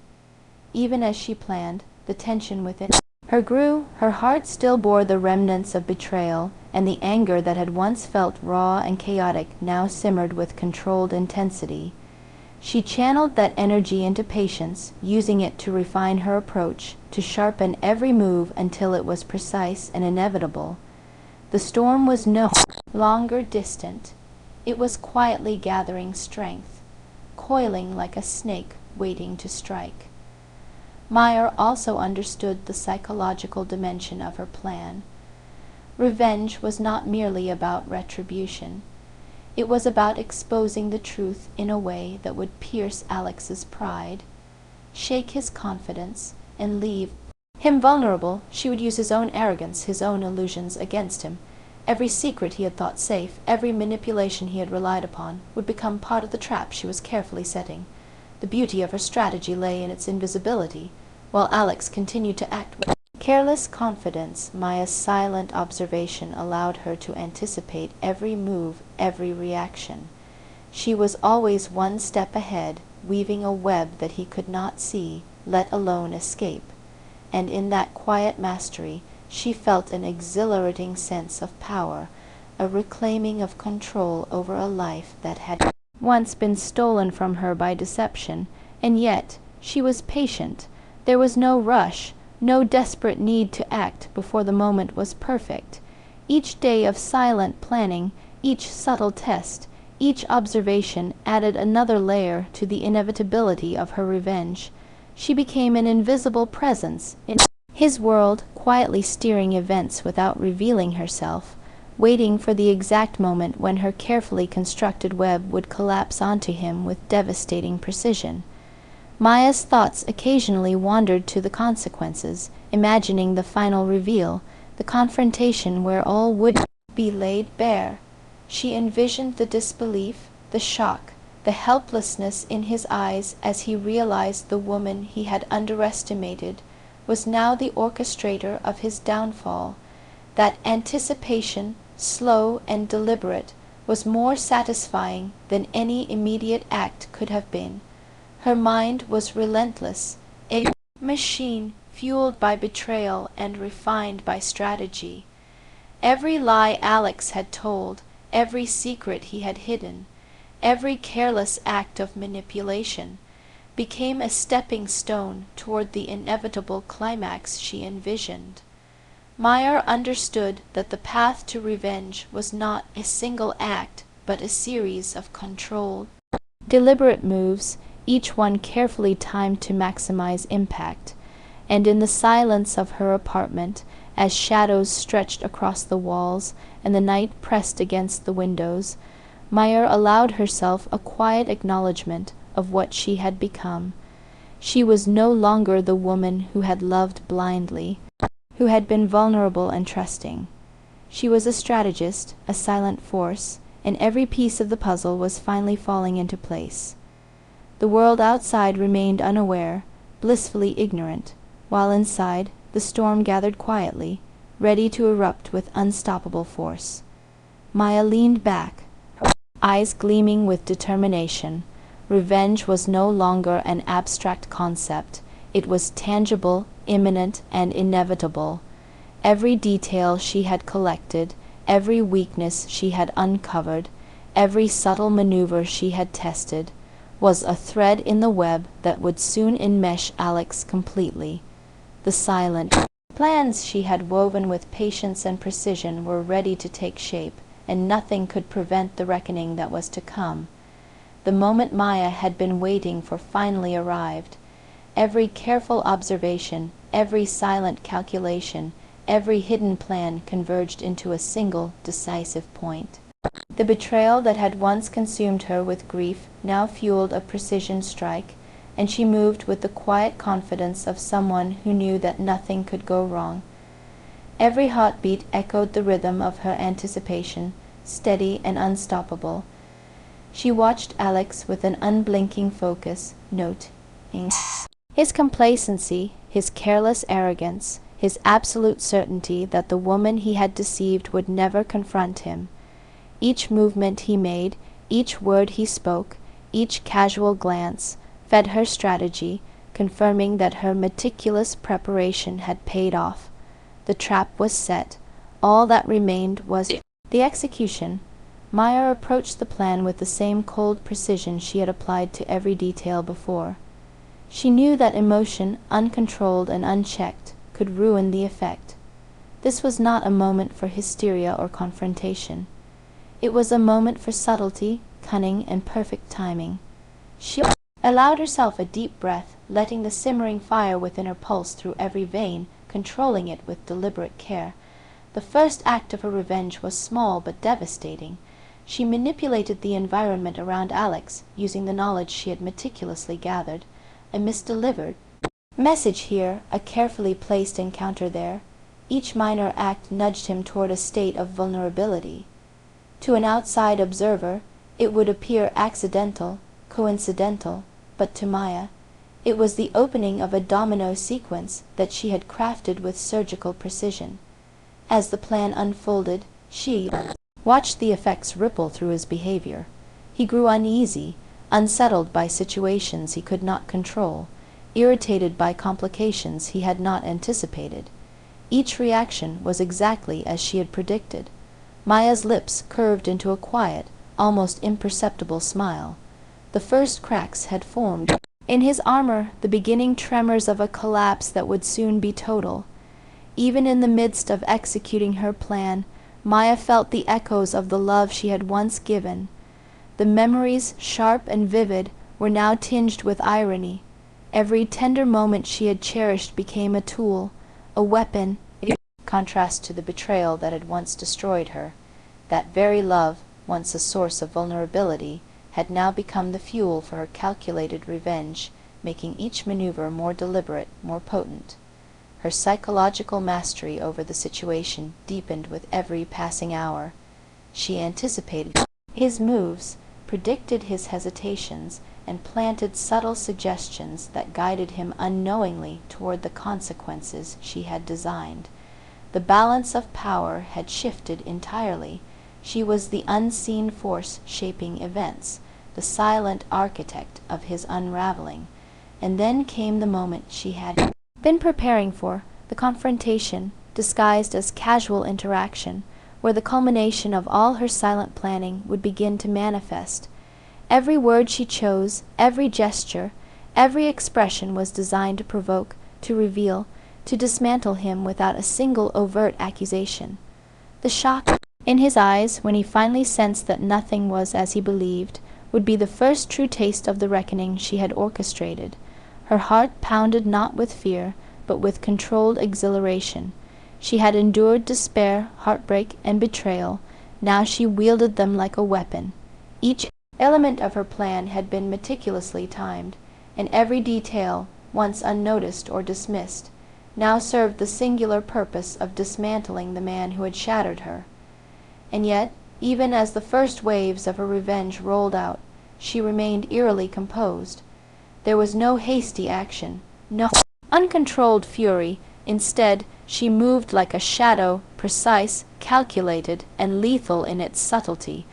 Even as she planned, the tension within her grew. Her heart still bore the remnants of betrayal, and the anger that had once felt raw and chaotic now simmered with controlled intensity. She channeled that energy into patience, using it to refine her approach, to sharpen every move until it was precise and inevitable. The storm was no longer distant. It was quietly gathering strength, coiling like a snake waiting to strike. Meyer also understood the psychological dimension of her plan. Revenge was not merely about retribution. It was about exposing the truth in a way that would pierce Alex's pride, shake his confidence, and leave him vulnerable. She would use his own arrogance, his own illusions against him. Every secret he had thought safe, every manipulation he had relied upon, would become part of the trap she was carefully setting. The beauty of her strategy lay in its invisibility, while Alex continued to act with careless confidence. Maya's silent observation allowed her to anticipate every move, every reaction. She was always one step ahead, weaving a web that he could not see, let alone escape. And in that quiet mastery, she felt an exhilarating sense of power, a reclaiming of control over a life that had once been stolen from her by deception. And yet she was patient. There was no rush, no desperate need to act before the moment was perfect. Each day of silent planning, each subtle test, each observation added another layer to the inevitability of her revenge. She became an invisible presence in his world, quietly steering events without revealing herself, waiting for the exact moment when her carefully constructed web would collapse onto him with devastating precision. Maya's thoughts occasionally wandered to the consequences, imagining the final reveal, the confrontation where all would be laid bare. She envisioned the disbelief, the shock, the helplessness in his eyes as he realized the woman he had underestimated was now the orchestrator of his downfall. That anticipation, slow and deliberate, was more satisfying than any immediate act could have been. Her mind was relentless, a machine fueled by betrayal and refined by strategy. Every lie Alex had told, every secret he had hidden, every careless act of manipulation, became a stepping stone toward the inevitable climax she envisioned. Meyer understood that the path to revenge was not a single act, but a series of controlled, deliberate moves, each one carefully timed to maximize impact. And in the silence of her apartment, as shadows stretched across the walls and the night pressed against the windows, Meyer allowed herself a quiet acknowledgment of what she had become. She was no longer the woman who had loved blindly, who had been vulnerable and trusting. She was a strategist, a silent force, and every piece of the puzzle was finally falling into place. The world outside remained unaware, blissfully ignorant, while inside the storm gathered quietly, ready to erupt with unstoppable force. Maya leaned back, her eyes gleaming with determination. Revenge was no longer an abstract concept. It was tangible, imminent, and inevitable. Every detail she had collected, every weakness she had uncovered, every subtle maneuver she had tested, was a thread in the web that would soon enmesh Alex completely. The silent plans she had woven with patience and precision were ready to take shape, and nothing could prevent the reckoning that was to come. The moment Maya had been waiting for finally arrived. Every careful observation, every silent calculation, every hidden plan converged into a single decisive point. The betrayal that had once consumed her with grief now fueled a precision strike, and she moved with the quiet confidence of someone who knew that nothing could go wrong. Every heartbeat echoed the rhythm of her anticipation, steady and unstoppable. She watched Alex with an unblinking focus, noting his complacency, his careless arrogance, his absolute certainty that the woman he had deceived would never confront him. Each movement he made, each word he spoke, each casual glance, fed her strategy, confirming that her meticulous preparation had paid off. The trap was set. All that remained was the execution. Meyer approached the plan with the same cold precision she had applied to every detail before. She knew that emotion, uncontrolled and unchecked, could ruin the effect. This was not a moment for hysteria or confrontation. It was a moment for subtlety, cunning, and perfect timing. She allowed herself a deep breath, letting the simmering fire within her pulse through every vein, controlling it with deliberate care. The first act of her revenge was small but devastating. She manipulated the environment around Alex, using the knowledge she had meticulously gathered. A misdelivered message here, a carefully placed encounter there. Each minor act nudged him toward a state of vulnerability. To an outside observer, it would appear accidental, coincidental, but to Maya, it was the opening of a domino sequence that she had crafted with surgical precision. As the plan unfolded, she watched the effects ripple through his behavior. He grew uneasy, unsettled by situations he could not control, irritated by complications he had not anticipated. Each reaction was exactly as she had predicted. Maya's lips curved into a quiet, almost imperceptible smile. The first cracks had formed in his armor, the beginning tremors of a collapse that would soon be total. Even in the midst of executing her plan, Maya felt the echoes of the love she had once given. The memories, sharp and vivid, were now tinged with irony. Every tender moment she had cherished became a tool, a weapon, in contrast to the betrayal that had once destroyed her. That very love, once a source of vulnerability, had now become the fuel for her calculated revenge, making each maneuver more deliberate, more potent. Her psychological mastery over the situation deepened with every passing hour. She anticipated his moves, predicted his hesitations, and planted subtle suggestions that guided him unknowingly toward the consequences she had designed. The balance of power had shifted entirely. She was the unseen force shaping events, the silent architect of his unraveling. And then came the moment she had been preparing for, the confrontation, disguised as casual interaction, where the culmination of all her silent planning would begin to manifest. Every word she chose, every gesture, every expression was designed to provoke, to reveal, to dismantle him without a single overt accusation. The shock in his eyes, when he finally sensed that nothing was as he believed, would be the first true taste of the reckoning she had orchestrated. Her heart pounded not with fear, but with controlled exhilaration. She had endured despair, heartbreak, and betrayal. Now she wielded them like a weapon. Each element of her plan had been meticulously timed, and every detail, once unnoticed or dismissed, now served the singular purpose of dismantling the man who had shattered her. And yet, even as the first waves of her revenge rolled out, she remained eerily composed. There was no hasty action, no uncontrolled fury. Instead, she moved like a shadow, precise, calculated, and lethal in its subtlety.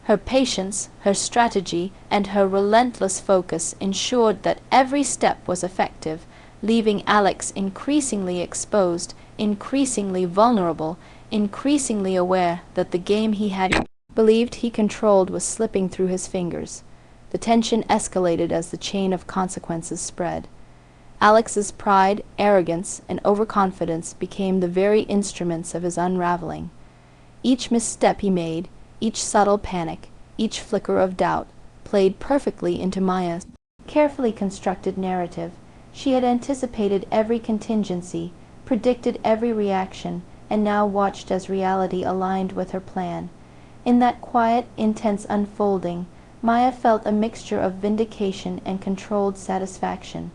Her patience, her strategy, and her relentless focus ensured that every step was effective, leaving Alex increasingly exposed, increasingly vulnerable, increasingly aware that the game he had believed he controlled was slipping through his fingers. The tension escalated as the chain of consequences spread. Alex's pride, arrogance, and overconfidence became the very instruments of his unraveling. Each misstep he made, each subtle panic, each flicker of doubt, played perfectly into Maya's carefully constructed narrative. She had anticipated every contingency, predicted every reaction, and now watched as reality aligned with her plan. In that quiet, intense unfolding, Maya felt a mixture of vindication and controlled satisfaction.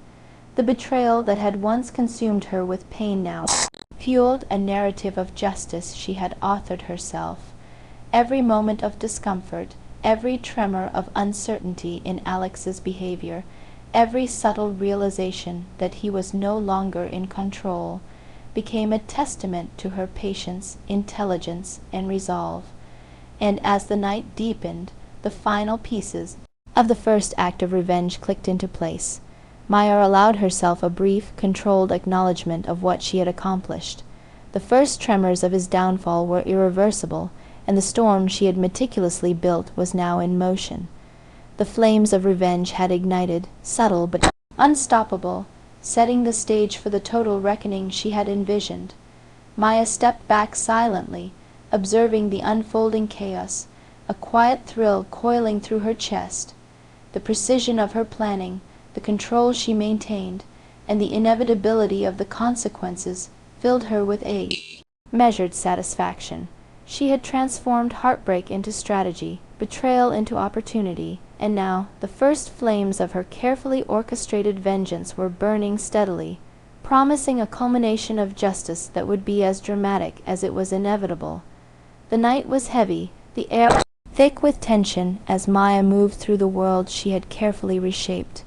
The betrayal that had once consumed her with pain now fueled a narrative of justice she had authored herself. Every moment of discomfort, every tremor of uncertainty in Alex's behavior, every subtle realization that he was no longer in control, became a testament to her patience, intelligence, and resolve. And as the night deepened, the final pieces of the first act of revenge clicked into place. Maya allowed herself a brief, controlled acknowledgement of what she had accomplished. The first tremors of his downfall were irreversible, and the storm she had meticulously built was now in motion. The flames of revenge had ignited, subtle but unstoppable, setting the stage for the total reckoning she had envisioned. Maya stepped back silently, observing the unfolding chaos, a quiet thrill coiling through her chest. The precision of her planning, the control she maintained, and the inevitability of the consequences filled her with a measured satisfaction. She had transformed heartbreak into strategy, betrayal into opportunity, and now the first flames of her carefully orchestrated vengeance were burning steadily, promising a culmination of justice that would be as dramatic as it was inevitable. The night was heavy, the air thick with tension as Maya moved through the world she had carefully reshaped.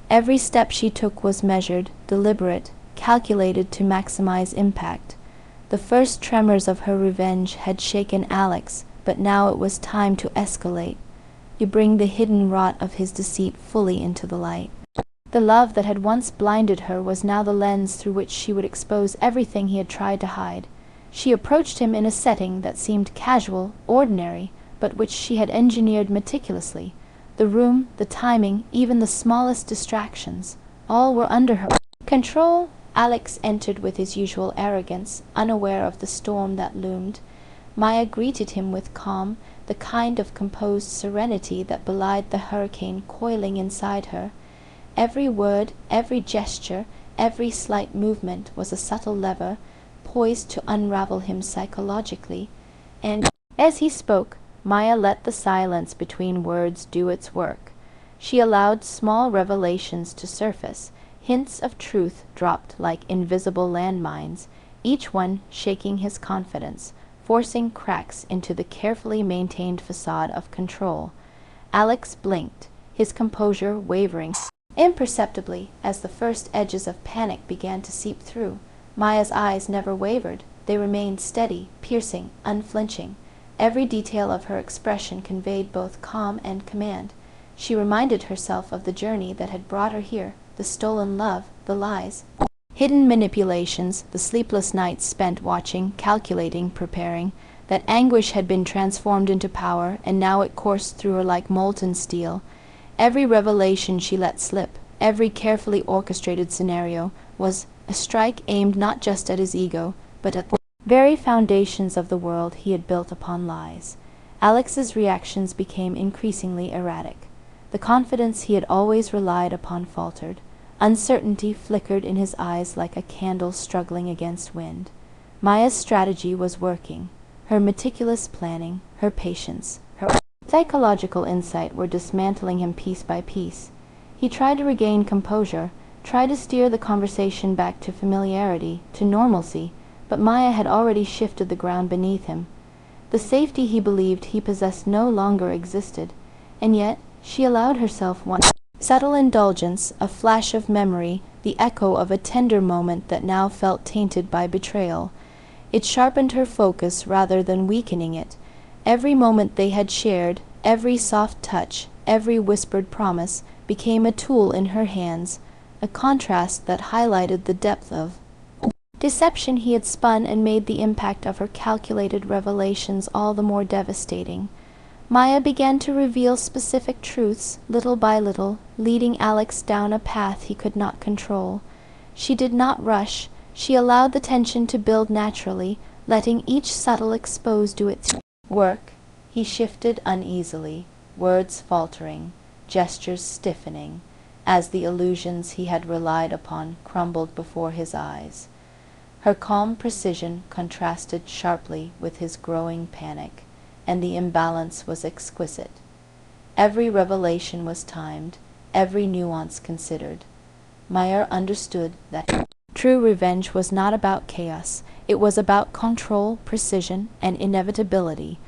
Every step she took was measured, deliberate, calculated to maximize impact. The first tremors of her revenge had shaken Alex, but now it was time to escalate, to bring the hidden rot of his deceit fully into the light. The love that had once blinded her was now the lens through which she would expose everything he had tried to hide. She approached him in a setting that seemed casual, ordinary, but which she had engineered meticulously. The room, the timing, even the smallest distractions, all were under her control. Alex entered with his usual arrogance, unaware of the storm that loomed. Maya greeted him with calm, the kind of composed serenity that belied the hurricane coiling inside her. Every word, every gesture, every slight movement was a subtle lever, poised to unravel him psychologically, and as he spoke, Maya let the silence between words do its work. She allowed small revelations to surface, hints of truth dropped like invisible landmines, each one shaking his confidence, forcing cracks into the carefully maintained facade of control. Alex blinked, his composure wavering imperceptibly as the first edges of panic began to seep through. Maya's eyes never wavered. They remained steady, piercing, unflinching. Every detail of her expression conveyed both calm and command. She reminded herself of the journey that had brought her here, the stolen love, the lies, hidden manipulations, the sleepless nights spent watching, calculating, preparing. That anguish had been transformed into power, and now it coursed through her like molten steel. Every revelation she let slip, every carefully orchestrated scenario, was a strike aimed not just at his ego, but at the very foundations of the world he had built upon lies. Alex's reactions became increasingly erratic. The confidence he had always relied upon faltered. Uncertainty flickered in his eyes like a candle struggling against wind. Maya's strategy was working. Her meticulous planning, her patience, her psychological insight were dismantling him piece by piece. He tried to regain composure, tried to steer the conversation back to familiarity, to normalcy, but Maya had already shifted the ground beneath him. The safety he believed he possessed no longer existed, and yet she allowed herself one subtle indulgence, a flash of memory, the echo of a tender moment that now felt tainted by betrayal. It sharpened her focus rather than weakening it. Every moment they had shared, every soft touch, every whispered promise, became a tool in her hands, a contrast that highlighted the depth of deception he had spun and made the impact of her calculated revelations all the more devastating. Maya began to reveal specific truths, little by little, leading Alex down a path he could not control. She did not rush. She allowed the tension to build naturally, letting each subtle expose do its work. He shifted uneasily, words faltering, gestures stiffening, as the illusions he had relied upon crumbled before his eyes. Her calm precision contrasted sharply with his growing panic, and the imbalance was exquisite. Every revelation was timed, every nuance considered. Maya understood that true revenge was not about chaos. It was about control, precision, and inevitability.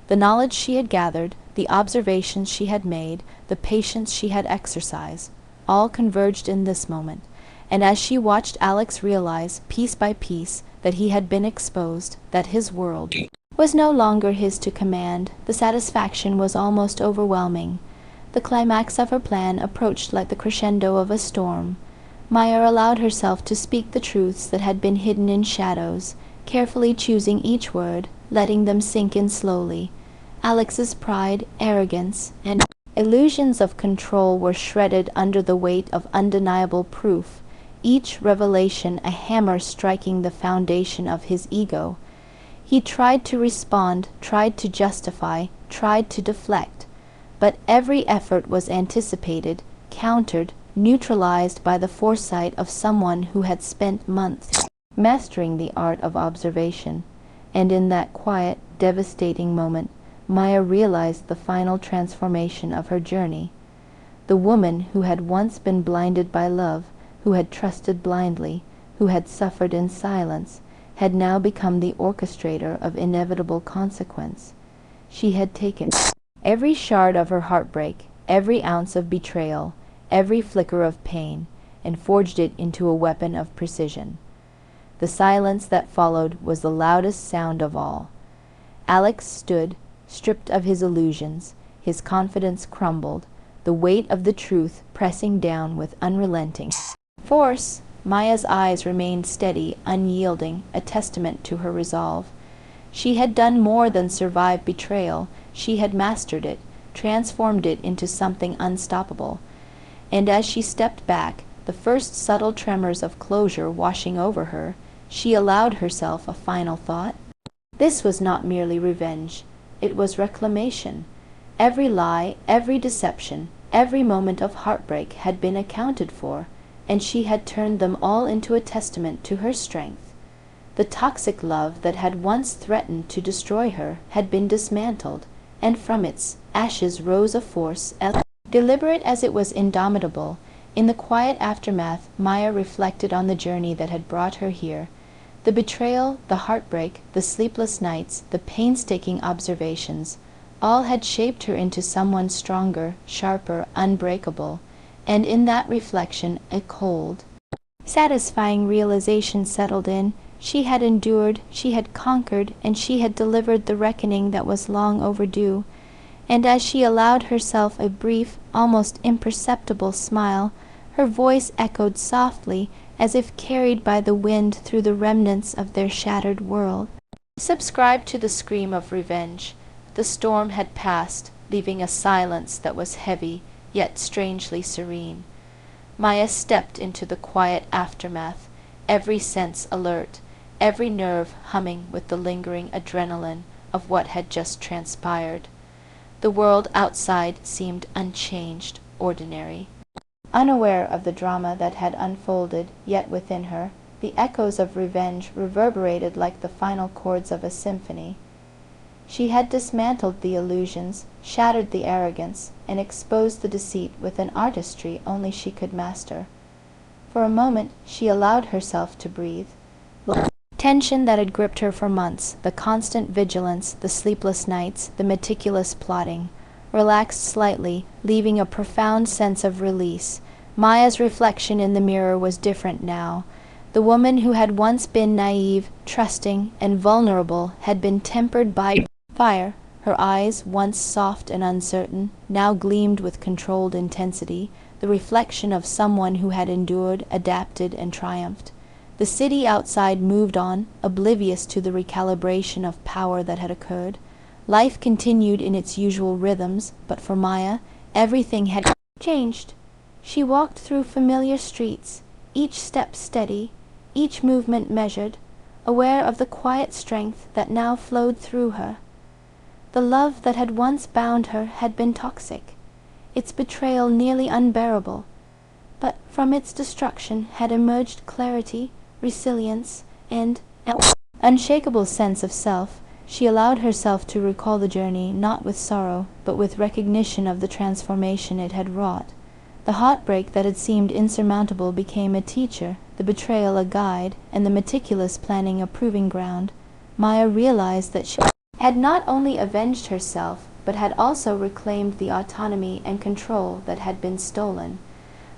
The knowledge she had gathered, the observations she had made, the patience she had exercised, all converged in this moment, and as she watched Alex realize, piece by piece, that he had been exposed, that his world was no longer his to command, the satisfaction was almost overwhelming. The climax of her plan approached like the crescendo of a storm. Maya allowed herself to speak the truths that had been hidden in shadows, carefully choosing each word, letting them sink in slowly. Alex's pride, arrogance, and illusions of control were shredded under the weight of undeniable proof, each revelation a hammer striking the foundation of his ego. He tried to respond, tried to justify, tried to deflect, but every effort was anticipated, countered, neutralized by the foresight of someone who had spent months mastering the art of observation. And in that quiet, devastating moment, Maya realized the final transformation of her journey. The woman who had once been blinded by love, who had trusted blindly, who had suffered in silence, had now become the orchestrator of inevitable consequence. She had taken every shard of her heartbreak, every ounce of betrayal, every flicker of pain, and forged it into a weapon of precision. The silence that followed was the loudest sound of all. Alex stood, stripped of his illusions, his confidence crumbled, the weight of the truth pressing down with unrelenting force. Maya's eyes remained steady, unyielding, a testament to her resolve. She had done more than survive betrayal. She had mastered it, transformed it into something unstoppable. And as she stepped back, the first subtle tremors of closure washing over her, she allowed herself a final thought. This was not merely revenge. It was reclamation. Every lie, every deception, every moment of heartbreak had been accounted for, and she had turned them all into a testament to her strength. The toxic love that had once threatened to destroy her had been dismantled, and from its ashes rose a force deliberate as it was indomitable. In the quiet aftermath, Maya reflected on the journey that had brought her here. The betrayal, the heartbreak, the sleepless nights, the painstaking observations, all had shaped her into someone stronger, sharper, unbreakable. And in that reflection a cold, satisfying realization settled in. She had endured, she had conquered, and she had delivered the reckoning that was long overdue. And as she allowed herself a brief, almost imperceptible smile, her voice echoed softly, as if carried by the wind through the remnants of their shattered world. Subscribe to the scream of revenge. The storm had passed, leaving a silence that was heavy, yet strangely serene. Maya stepped into the quiet aftermath, every sense alert, every nerve humming with the lingering adrenaline of what had just transpired. The world outside seemed unchanged, ordinary. Unaware of the drama that had unfolded yet within her, the echoes of revenge reverberated like the final chords of a symphony. She had dismantled the illusions, shattered the arrogance, and exposed the deceit with an artistry only she could master. For a moment she allowed herself to breathe. The tension that had gripped her for months, the constant vigilance, the sleepless nights, the meticulous plotting, relaxed slightly, leaving a profound sense of release. Maya's reflection in the mirror was different now. The woman who had once been naive, trusting, and vulnerable had been tempered by fire. Her eyes, once soft and uncertain, now gleamed with controlled intensity, the reflection of someone who had endured, adapted, and triumphed. The city outside moved on, oblivious to the recalibration of power that had occurred. Life continued in its usual rhythms, but for Maya, everything had changed. She walked through familiar streets, each step steady, each movement measured, aware of the quiet strength that now flowed through her. The love that had once bound her had been toxic, its betrayal nearly unbearable, but from its destruction had emerged clarity, resilience, and an unshakable sense of self. She allowed herself to recall the journey not with sorrow, but with recognition of the transformation it had wrought. The heartbreak that had seemed insurmountable became a teacher, the betrayal a guide, and the meticulous planning a proving ground. Maya realized that she had not only avenged herself, but had also reclaimed the autonomy and control that had been stolen.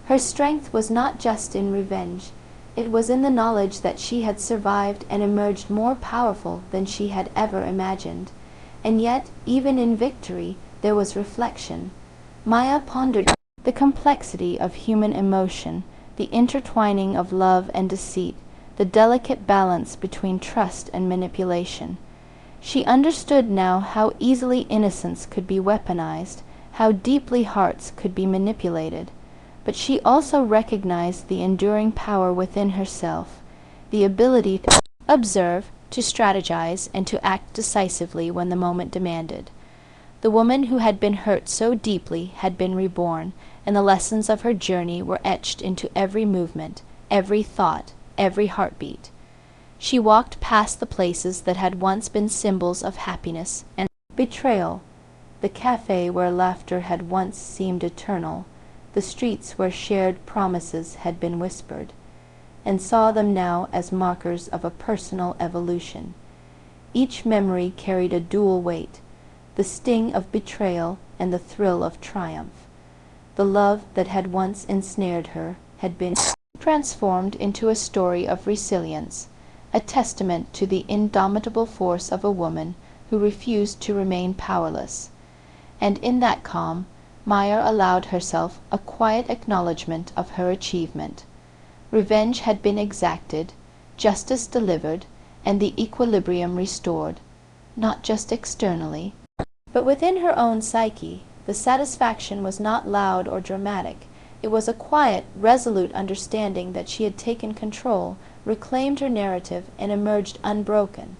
Her strength was not just in revenge. It was in the knowledge that she had survived and emerged more powerful than she had ever imagined. And yet, even in victory, there was reflection. Maya pondered the complexity of human emotion, the intertwining of love and deceit, the delicate balance between trust and manipulation. She understood now how easily innocence could be weaponized, how deeply hearts could be manipulated. But she also recognized the enduring power within herself, the ability to observe, to strategize, and to act decisively when the moment demanded. The woman who had been hurt so deeply had been reborn, and the lessons of her journey were etched into every movement, every thought, every heartbeat. She walked past the places that had once been symbols of happiness and betrayal, the cafe where laughter had once seemed eternal, the streets where shared promises had been whispered, and saw them now as markers of a personal evolution. Each memory carried a dual weight, the sting of betrayal and the thrill of triumph. The love that had once ensnared her had been transformed into a story of resilience, a testament to the indomitable force of a woman who refused to remain powerless. And in that calm, Maya allowed herself a quiet acknowledgment of her achievement. Revenge had been exacted, justice delivered, and the equilibrium restored, not just externally, but within her own psyche. The satisfaction was not loud or dramatic. It was a quiet, resolute understanding that she had taken control, reclaimed her narrative, and emerged unbroken.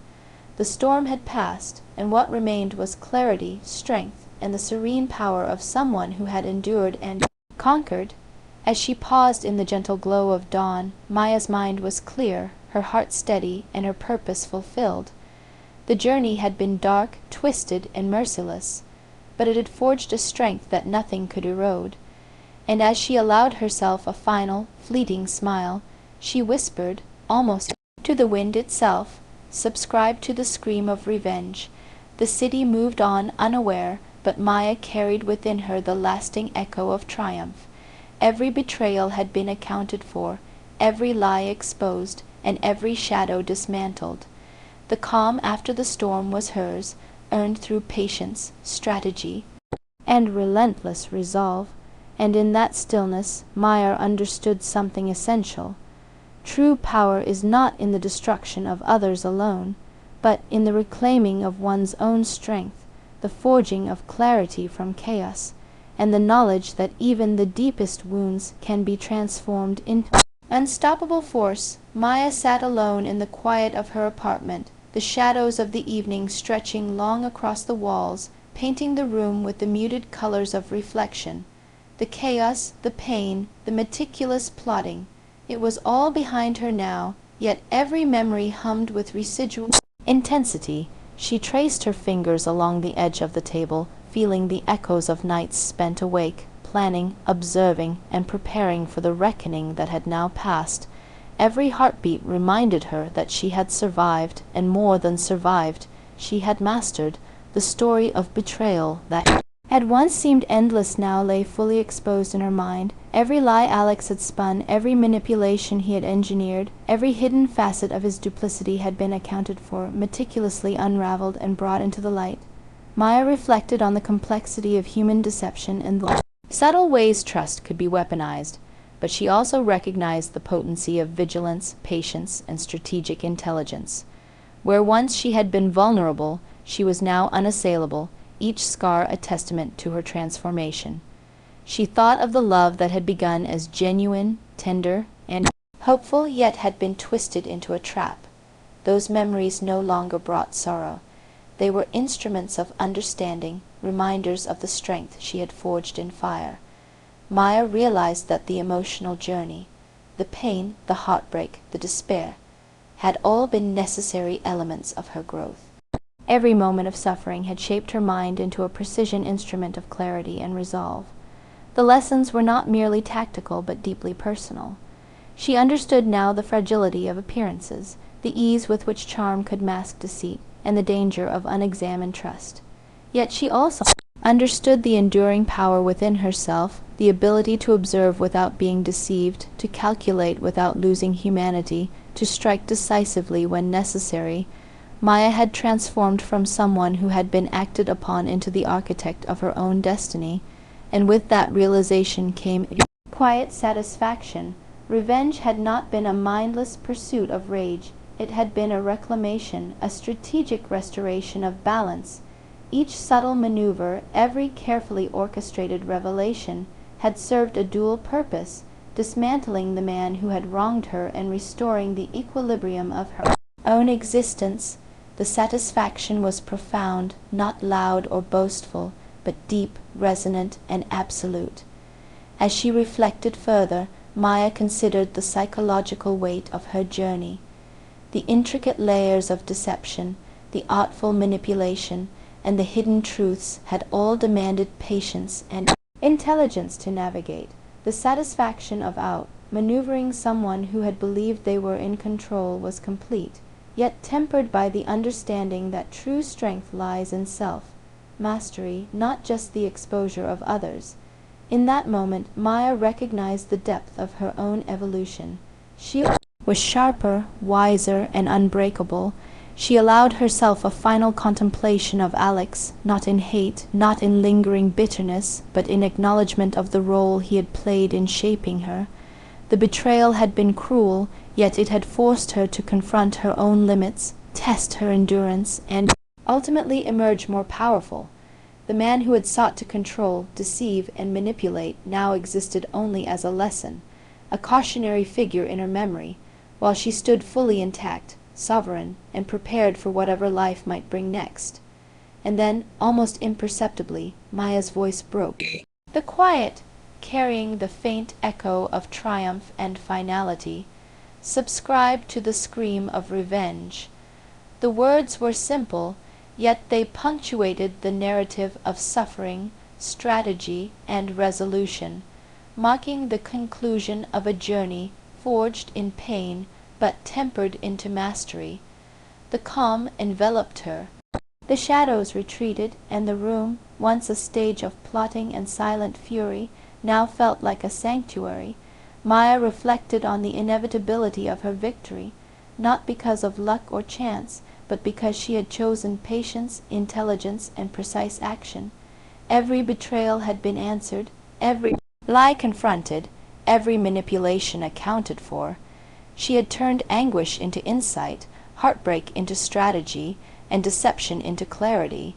The storm had passed, and what remained was clarity, strength, and the serene power of someone who had endured and conquered. As she paused in the gentle glow of dawn, Maya's mind was clear, her heart steady, and her purpose fulfilled. The journey had been dark, twisted, and merciless, but it had forged a strength that nothing could erode. And as she allowed herself a final, fleeting smile, she whispered, almost to the wind itself, "Subscribe to the scream of revenge." The city moved on unaware, but Maya carried within her the lasting echo of triumph. Every betrayal had been accounted for, every lie exposed, and every shadow dismantled. The calm after the storm was hers, earned through patience, strategy, and relentless resolve. And in that stillness Maya understood something essential. True power is not in the destruction of others alone, but in the reclaiming of one's own strength, the forging of clarity from chaos, and the knowledge that even the deepest wounds can be transformed into unstoppable force. Maya sat alone in the quiet of her apartment, the shadows of the evening stretching long across the walls, painting the room with the muted colors of reflection. The chaos, the pain, the meticulous plotting, it was all behind her now, yet every memory hummed with residual intensity. She traced her fingers along the edge of the table, feeling the echoes of nights spent awake, planning, observing, and preparing for the reckoning that had now passed. Every heartbeat reminded her that she had survived, and more than survived, she had mastered. The story of betrayal that had once seemed endless now lay fully exposed in her mind. Every lie Alex had spun, every manipulation he had engineered, every hidden facet of his duplicity had been accounted for, meticulously unraveled and brought into the light. Maya reflected on the complexity of human deception and the subtle ways trust could be weaponized, but she also recognized the potency of vigilance, patience, and strategic intelligence. Where once she had been vulnerable, she was now unassailable, each scar a testament to her transformation. She thought of the love that had begun as genuine, tender, and hopeful, yet had been twisted into a trap. Those memories no longer brought sorrow. They were instruments of understanding, reminders of the strength she had forged in fire. Maya realized that the emotional journey, the pain, the heartbreak, the despair, had all been necessary elements of her growth. Every moment of suffering had shaped her mind into a precision instrument of clarity and resolve. The lessons were not merely tactical but deeply personal. She understood now the fragility of appearances, the ease with which charm could mask deceit, and the danger of unexamined trust. Yet she also understood the enduring power within herself, the ability to observe without being deceived, to calculate without losing humanity, to strike decisively when necessary. Maya had transformed from someone who had been acted upon into the architect of her own destiny, and with that realization came quiet satisfaction. Revenge had not been a mindless pursuit of rage. It had been a reclamation, a strategic restoration of balance. Each subtle maneuver, every carefully orchestrated revelation, had served a dual purpose, dismantling the man who had wronged her and restoring the equilibrium of her own existence. The satisfaction was profound, not loud or boastful, but deep, resonant, and absolute. As she reflected further, Maya considered the psychological weight of her journey. The intricate layers of deception, the artful manipulation, and the hidden truths had all demanded patience and intelligence to navigate. The satisfaction of maneuvering someone who had believed they were in control was complete, yet tempered by the understanding that true strength lies in self-mastery, not just the exposure of others. In that moment, Maya recognized the depth of her own evolution. She was sharper, wiser, and unbreakable. She allowed herself a final contemplation of Alex, not in hate, not in lingering bitterness, but in acknowledgment of the role he had played in shaping her. The betrayal had been cruel, yet it had forced her to confront her own limits, test her endurance, and ultimately emerge more powerful. The man who had sought to control, deceive, and manipulate now existed only as a lesson, a cautionary figure in her memory, while she stood fully intact, sovereign, and prepared for whatever life might bring next. And then, almost imperceptibly, Maya's voice broke. The quiet, carrying the faint echo of triumph and finality, subscribed to the scream of revenge. The words were simple, yet they punctuated the narrative of suffering, strategy, and resolution, marking the conclusion of a journey forged in pain but tempered into mastery. The calm enveloped her. The shadows retreated, and the room, once a stage of plotting and silent fury, now felt like a sanctuary. Maya reflected on the inevitability of her victory, not because of luck or chance, but because she had chosen patience, intelligence, and precise action. Every betrayal had been answered, every lie confronted, every manipulation accounted for. She had turned anguish into insight, heartbreak into strategy, and deception into clarity.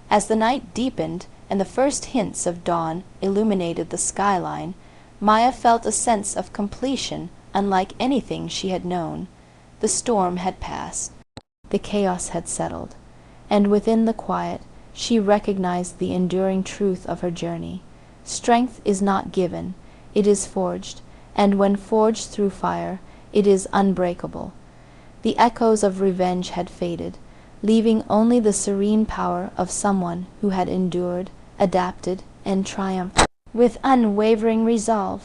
As the night deepened and the first hints of dawn illuminated the skyline, Maya felt a sense of completion unlike anything she had known. The storm had passed. The chaos had settled, and within the quiet she recognized the enduring truth of her journey. Strength is not given, it is forged, and when forged through fire, it is unbreakable. The echoes of revenge had faded, leaving only the serene power of someone who had endured, adapted, and triumphed with unwavering resolve.